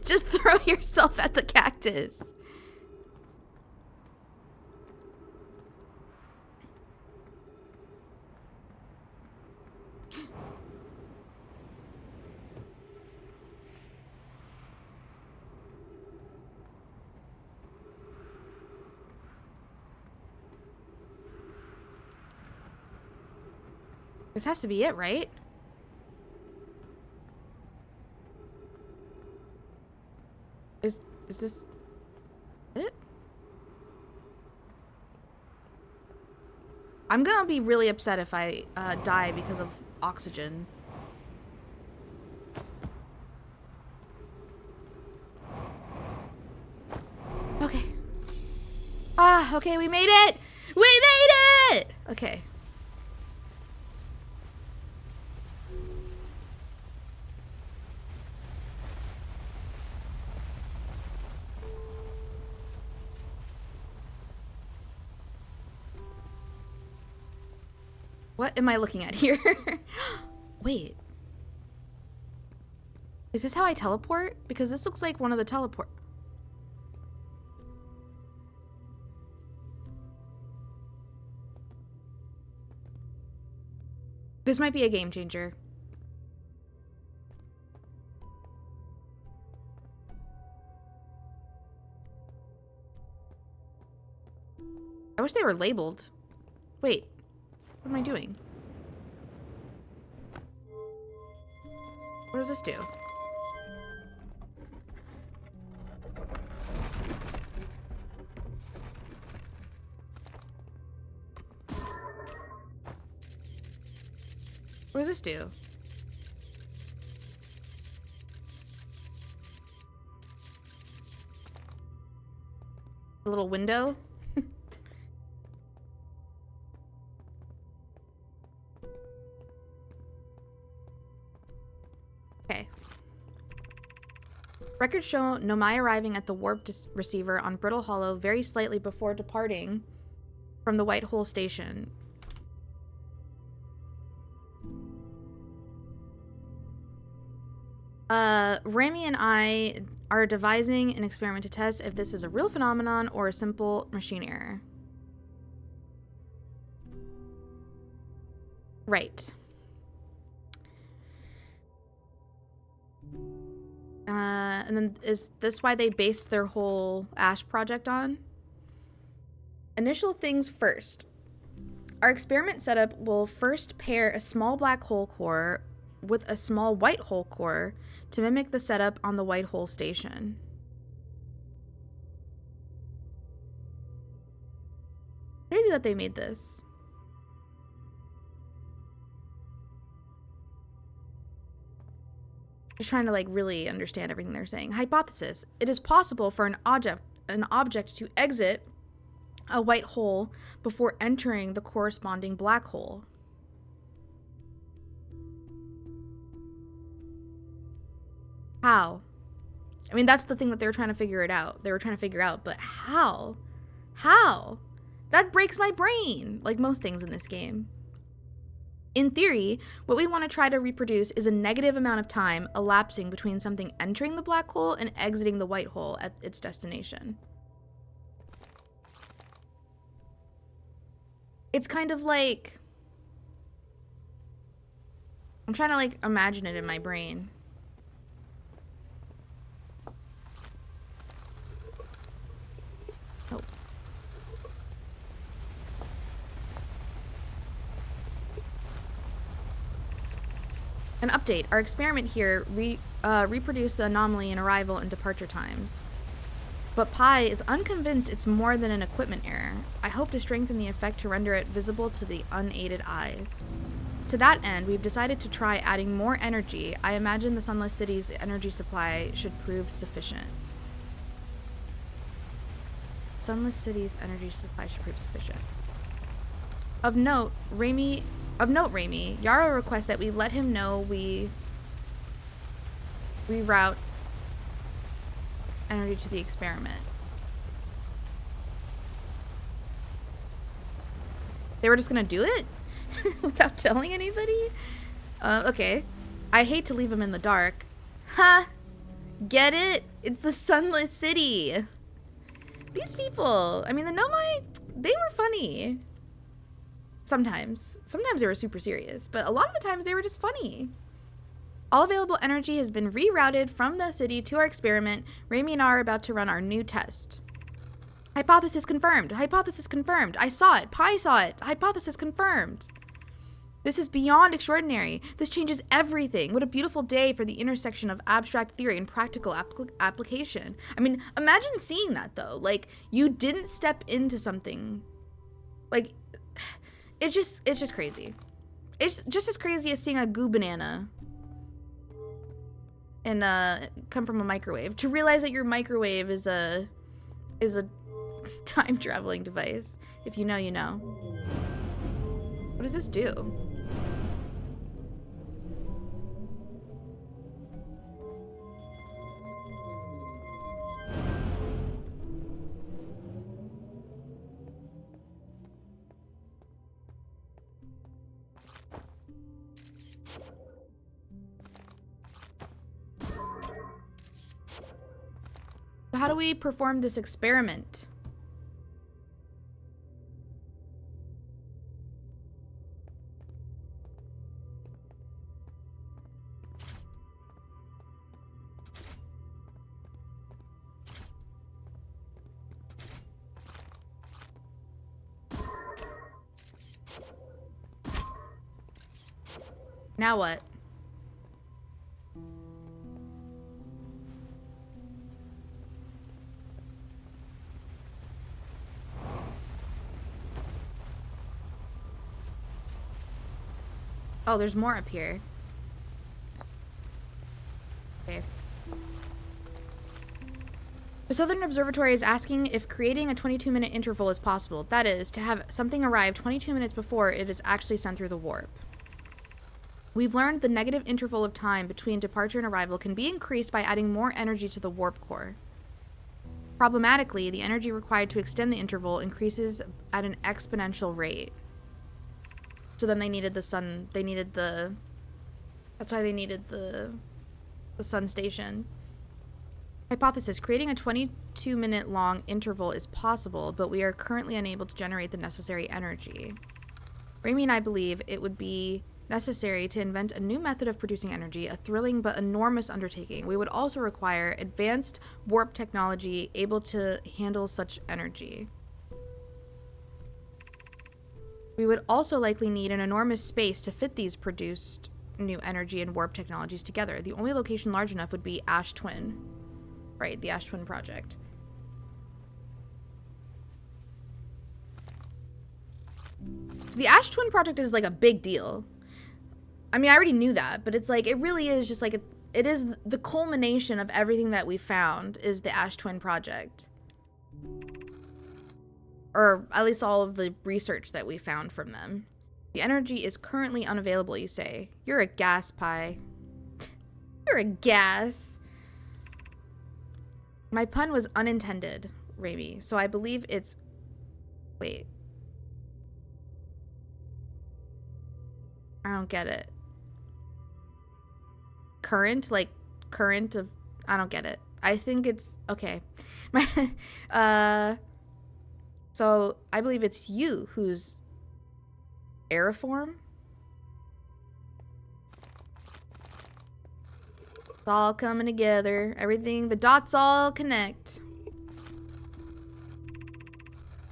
Just throw yourself at the cactus. This has to be it, right? Is this it? I'm gonna be really upset if I die because of oxygen. Okay. Ah, okay, we made it! We made it! Okay. What am I looking at here? Wait. Is this how I teleport? Because this looks like one of the teleport. This might be a game changer. I wish they were labeled. Wait. What am I doing? What does this do? What does this do? A little window? Records show Nomai arriving at the warp receiver on Brittle Hollow very slightly before departing from the White Hole station. Rami and I are devising an experiment to test if this is a real phenomenon or a simple machine error. Right. And then is this why they based their whole Ash project on? Initial things first. Our experiment setup will first pair a small black hole core with a small white hole core to mimic the setup on the White Hole station. Crazy that they made this. Just trying to like really understand everything they're saying. Hypothesis. It is possible for an object to exit a white hole before entering the corresponding black hole. How? I mean, that's the thing that they were trying to figure it out. They were trying to figure out, but how? How? That breaks my brain, like most things in this game. In theory, what we want to try to reproduce is a negative amount of time elapsing between something entering the black hole and exiting the white hole at its destination. It's kind of like, I'm trying to like imagine it in my brain. Oh. An update. Our experiment here reproduced the anomaly in arrival and departure times. But Pi is unconvinced it's more than an equipment error. I hope to strengthen the effect to render it visible to the unaided eyes. To that end, we've decided to try adding more energy. I imagine the Sunless City's energy supply should prove sufficient. Sunless City's energy supply should prove sufficient. Of note, Raimi, Yara requests that we let him know we reroute energy to the experiment. They were just gonna do it? Without telling anybody? Okay. I hate to leave him in the dark. Ha! Get it? It's the Sunless City. These people, I mean, the Nomai, they were funny. Sometimes they were super serious, but a lot of the times they were just funny. All available energy has been rerouted from the city to our experiment. Raimi and I are about to run our new test. Hypothesis confirmed. Hypothesis confirmed. I saw it. Pi saw it. Hypothesis confirmed. This is beyond extraordinary. This changes everything. What a beautiful day for the intersection of abstract theory and practical application. I mean, imagine seeing that though. Like, you didn't step into something. Like, it's just crazy. It's just as crazy as seeing a goo banana and come from a microwave. To realize that your microwave is a time traveling device. If you know, you know. What does this do? How do we perform this experiment? Now what? Oh, there's more up here. Okay. The Southern Observatory is asking if creating a 22-minute interval is possible. That is, to have something arrive 22 minutes before it is actually sent through the warp. We've learned the negative interval of time between departure and arrival can be increased by adding more energy to the warp core. Problematically, the energy required to extend the interval increases at an exponential rate. So then they needed the sun, that's why they needed the sun station. Hypothesis, creating a 22-minute long interval is possible, but we are currently unable to generate the necessary energy. Raimi and I believe it would be necessary to invent a new method of producing energy, a thrilling but enormous undertaking. We would also require advanced warp technology able to handle such energy. We would also likely need an enormous space to fit these produced new energy and warp technologies together. The only location large enough would be Ash Twin. Right, the Ash Twin project. So the Ash Twin project is like a big deal. I mean, I already knew that, but it's like, it really is just like, it is the culmination of everything that we found is the Ash Twin project. Or at least all of the research that we found from them. The energy is currently unavailable, you say. You're a gas, Pi. You're a gas. My pun was unintended, Raimi. So I believe it's... Wait. I don't get it. Current? Like, current of... I don't get it. I think it's... Okay. So I believe it's you who's... Aeriform? It's all coming together. Everything... The dots all connect.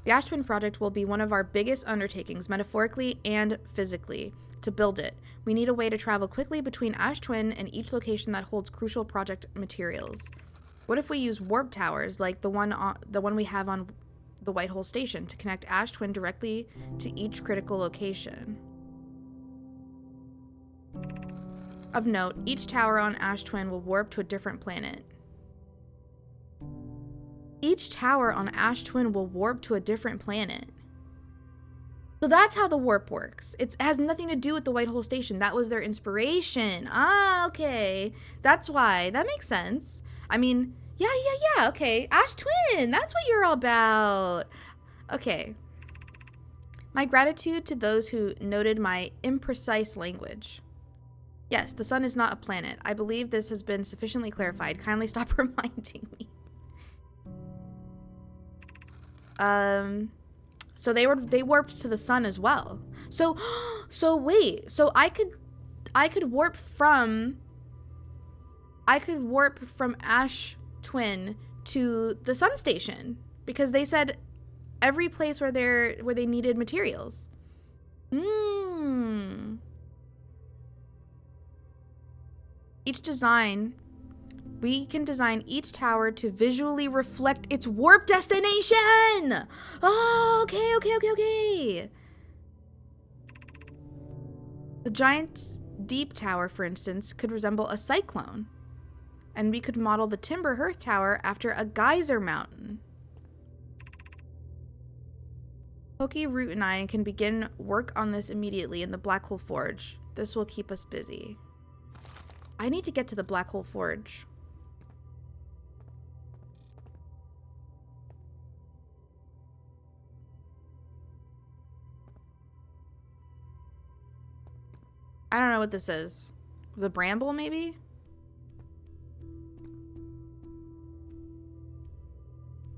The Ash Twin project will be one of our biggest undertakings, metaphorically and physically. To build it, we need a way to travel quickly between Ash Twin and each location that holds crucial project materials. What if we use warp towers like the one we have on the White Hole Station to connect Ash Twin directly to each critical location? Of note, each tower on Ash Twin will warp to a different planet. Each tower on Ash Twin will warp to a different planet. So that's how the warp works. It has nothing to do with the White Hole Station. That was their inspiration. Ah, okay. That's why. That makes sense. I mean, yeah. Okay. Ash Twin. That's what you're all about. Okay. My gratitude to those who noted my imprecise language. Yes, the sun is not a planet. I believe this has been sufficiently clarified. Kindly stop reminding me. So they warped to the sun as well. So wait, so I could warp from Ash Twin to the sun station because they said every place where they needed materials. We can design each tower to visually reflect its warp destination! Oh, okay. The giant deep tower, for instance, could resemble a cyclone. And we could model the Timber Hearth Tower after a geyser mountain. Pokey, Root, and I can begin work on this immediately in the Black Hole Forge. This will keep us busy. I need to get to the Black Hole Forge. I don't know what this is. The bramble, maybe?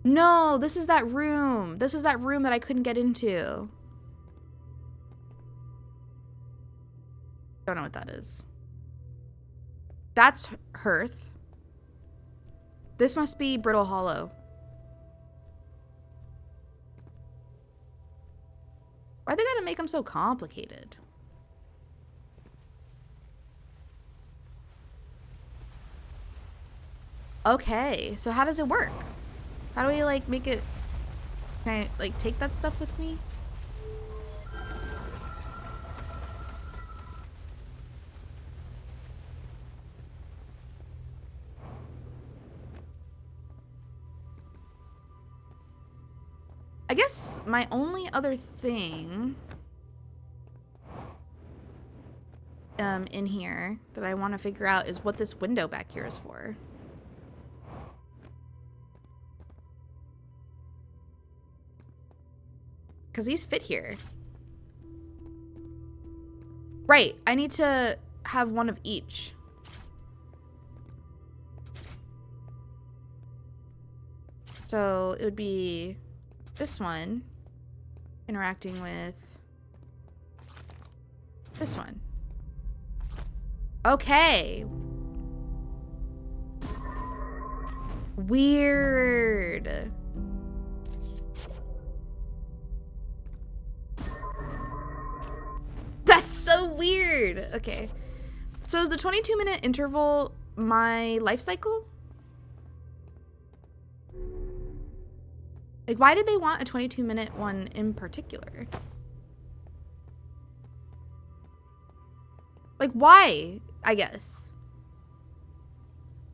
No, this is that room. This is that room that I couldn't get into. Don't know what that is. That's Hearth. This must be Brittle Hollow. Why they gotta make them so complicated? Okay, so how does it work? How do we, like, make it... Can I, like, take that stuff with me? I guess my only other thing... in here that I want to figure out is what this window back here is for. Because these fit here. Right, I need to have one of each. So it would be this one interacting with this one. Okay. Weird. That's so weird. Okay. So is the 22-minute interval my life cycle? Like, why did they want a 22-minute one in particular? Like, why? I guess.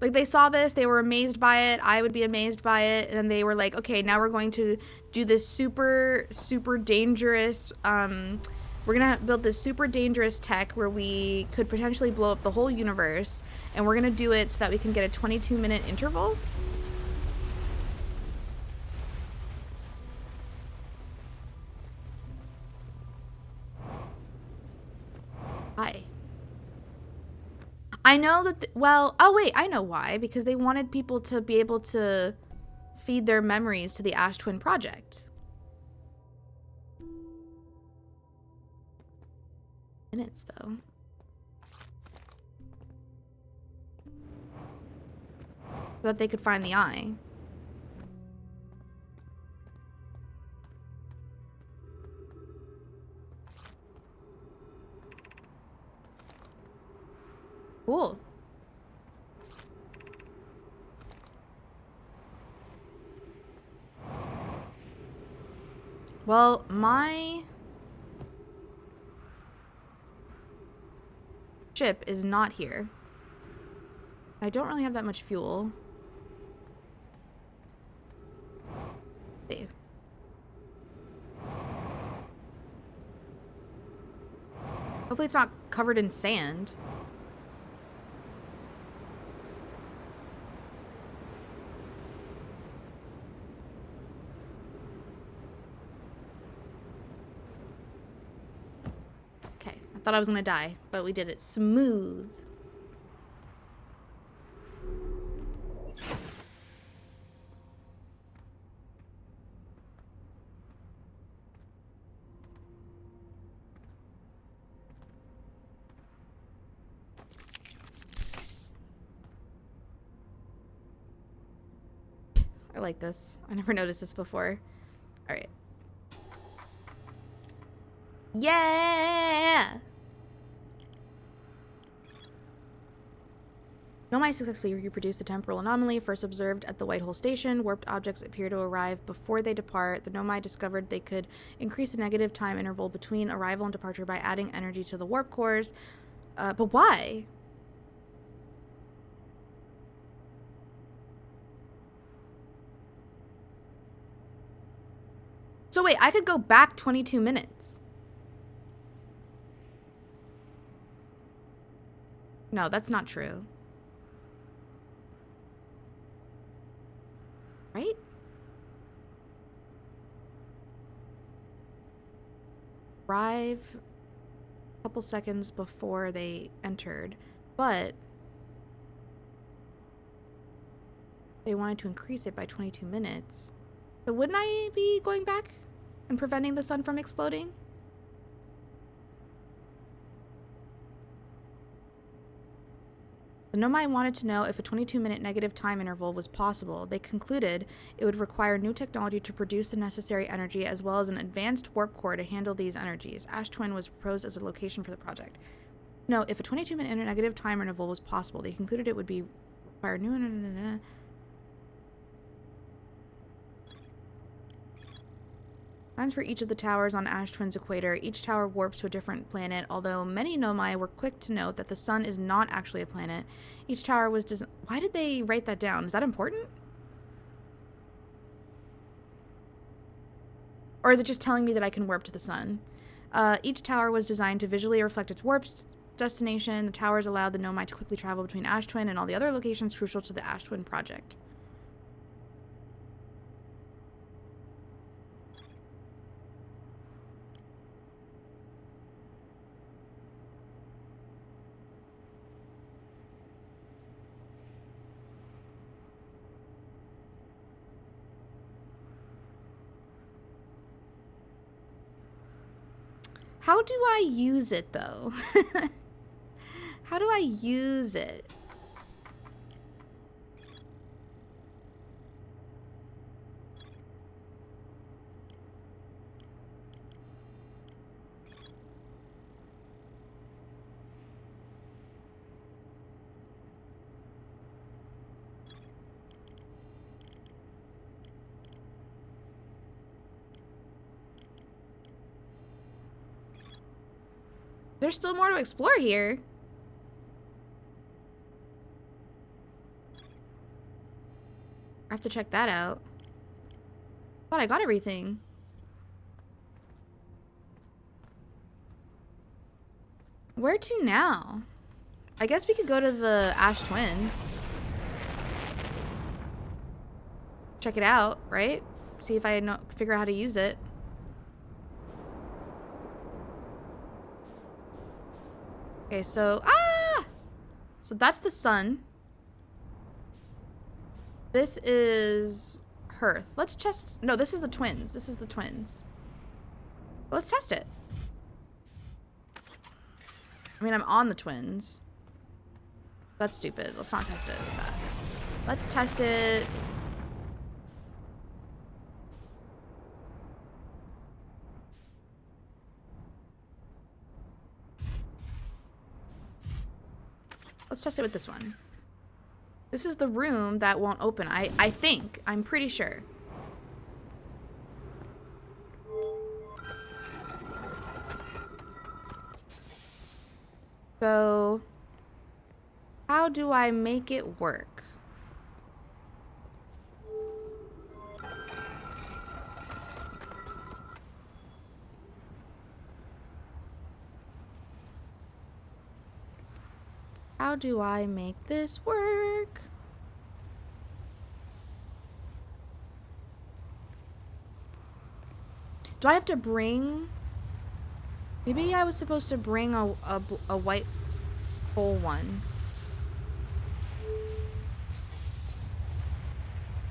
Like, they saw this, they were amazed by it, I would be amazed by it, and then they were like, okay, now we're going to do this super, super dangerous, we're gonna build this super dangerous tech where we could potentially blow up the whole universe, and we're gonna do it so that we can get a 22-minute interval? I know that, well, oh wait, I know why. Because they wanted people to be able to feed their memories to the Ash Twin project. Minutes, though. So that they could find the eye. Cool. Well, my ship is not here. I don't really have that much fuel. Save. Hopefully it's not covered in sand. Okay, I thought I was gonna die, but we did it smooth. I like this. I never noticed this before. All right. Yeah! Nomai successfully reproduced the temporal anomaly first observed at the White Hole Station. Warped objects appear to arrive before they depart. The Nomai discovered they could increase the negative time interval between arrival and departure by adding energy to the warp cores. But why? So wait, I could go back 22 minutes. No, that's not true. Right? Arrive a couple seconds before they entered, but they wanted to increase it by 22 minutes. So wouldn't I be going back and preventing the sun from exploding? The Nomai wanted to know if a 22-minute negative time interval was possible. They concluded it would require new technology to produce the necessary energy as well as an advanced warp core to handle these energies. Ash Twin was proposed as a location for the project. No, if a 22-minute negative time interval was possible, they concluded it would be require new... Plans for each of the towers on Ash Twin's equator. Each tower warps to a different planet, although many Nomai were quick to note that the sun is not actually a planet. Each tower was designed... Why did they write that down? Is that important? Or is it just telling me that I can warp to the sun? Each tower was designed to visually reflect its warp destination. The towers allowed the Nomai to quickly travel between Ash Twin and all the other locations crucial to the Ash Twin project. How do I use it, though? How do I use it? There's still more to explore here. I have to check that out. Thought I got everything. Where to now? I guess we could go to the Ash Twin. Check it out, right? See if I figure out how to use it. Okay, so So that's the sun. This is Hearth. Let's test. No, this is the twins. This is the twins. Let's test it. I mean, I'm on the twins. That's stupid. Let's not test it with that. Let's test it. Let's test it with this one. This is the room that won't open. I think. I'm pretty sure. So, how do I make it work? How do I make this work? Do I have to bring... Maybe I was supposed to bring a white whole one.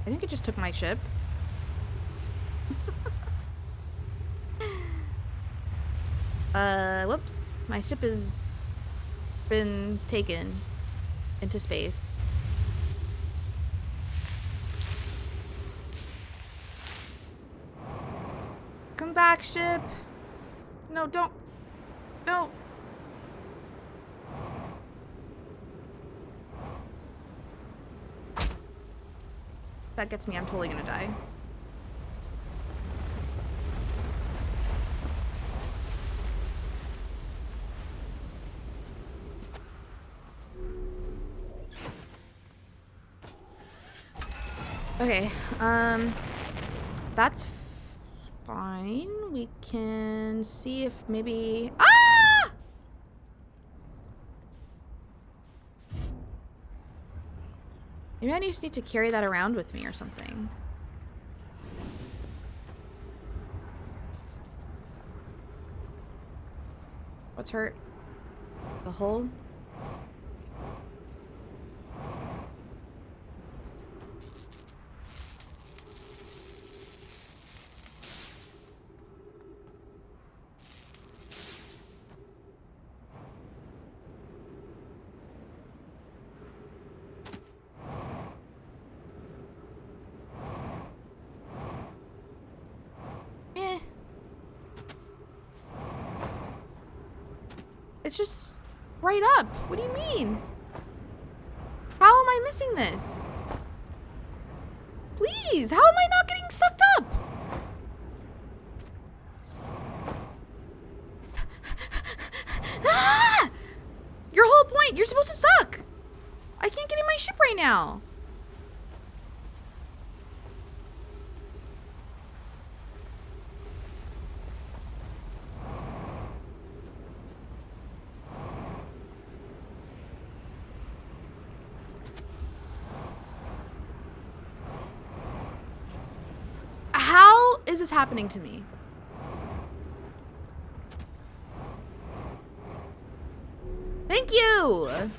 I think it just took my ship. Whoops. My ship has been taken into space. Come back, ship. No, don't. No. That gets me. I'm totally gonna die. Okay, that's fine. We can see if maybe... Ah! Maybe I just need to carry that around with me or something. What's hurt? The hole? It's just right up. What do you mean? How am I missing this? Please, how am I not getting sucked up? Ah! Your whole point, you're supposed to suck. I can't get in my ship right now. How is this happening to me? Thank you!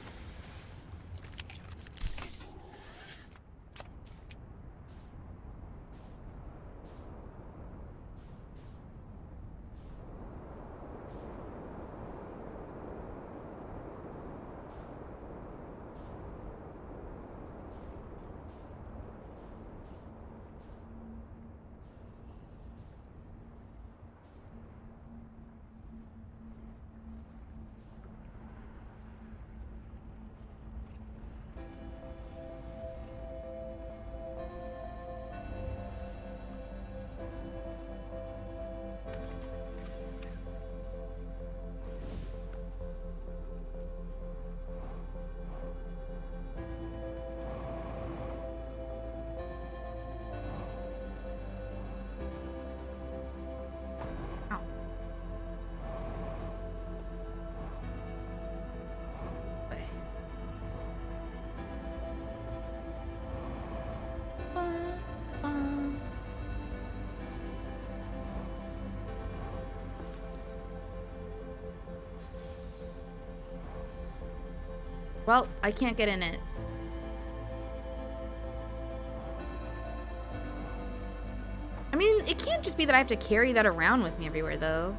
Well, I can't get in it. I mean, it can't just be that I have to carry that around with me everywhere, though.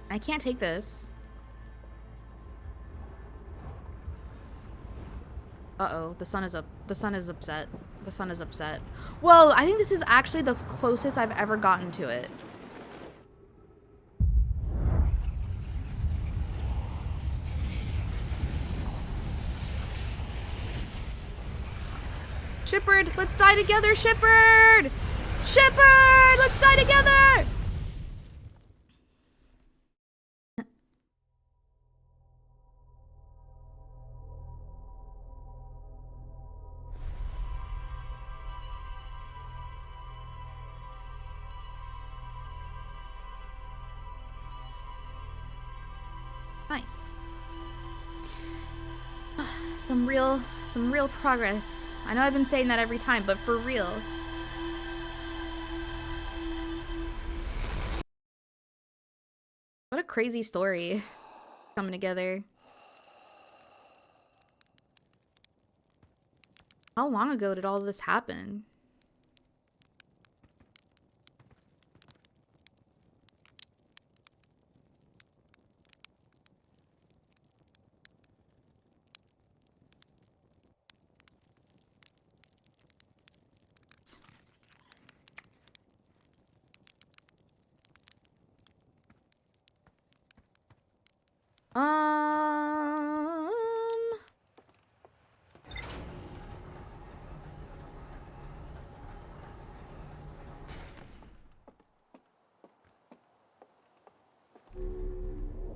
I can't take this. Uh-oh, the sun is up. The sun is upset. The sun is upset. Well, I think this is actually the closest I've ever gotten to it. Shepard, let's die together, Shepard! Shepard, let's die together! Nice. Some real progress. I know I've been saying that every time, but for real. What a crazy story coming together. How long ago did all this happen?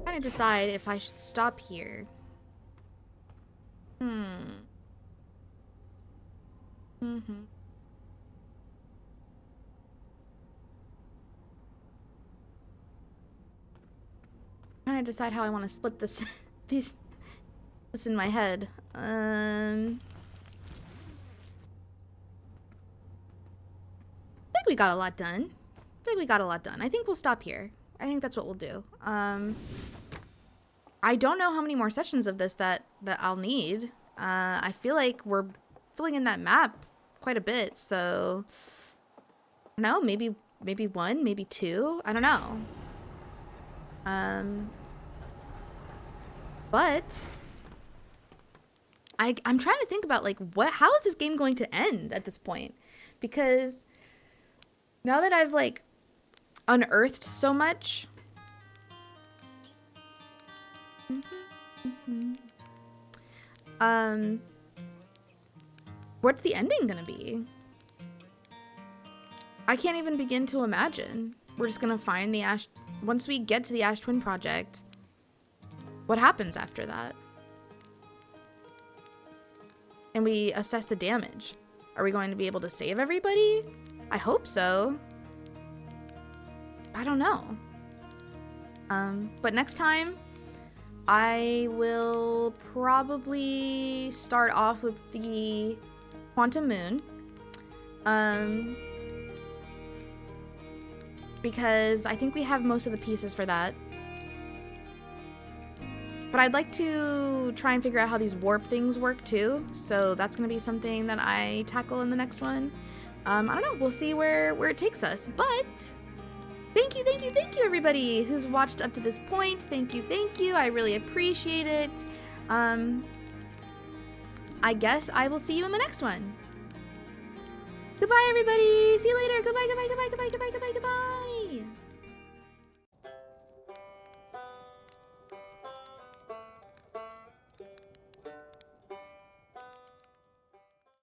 Trying to decide if I should stop here. Trying to decide how I want to split this this in my head. I think we got a lot done. I think we'll stop here. I think that's what we'll do. I don't know how many more sessions of this that I'll need. I feel like we're filling in that map quite a bit, so I don't know, maybe one, maybe two. I don't know. But I'm trying to think about like how is this game going to end at this point? Because now that I've like unearthed so much, what's the ending gonna be? I can't even begin to imagine. We're just gonna find the Ash once we get to the Ash Twin Project. What happens after that? And we assess the damage. Are we going to be able to save everybody? I hope so. I don't know. But next time, I will probably start off with the Quantum Moon. Because I think we have most of the pieces for that. But I'd like to try and figure out how these warp things work too. So that's going to be something that I tackle in the next one. I don't know. We'll see where it takes us. But thank you everybody who's watched up to this point. Thank you. I really appreciate it. I guess I will see you in the next one. Goodbye, everybody. See you later. Goodbye.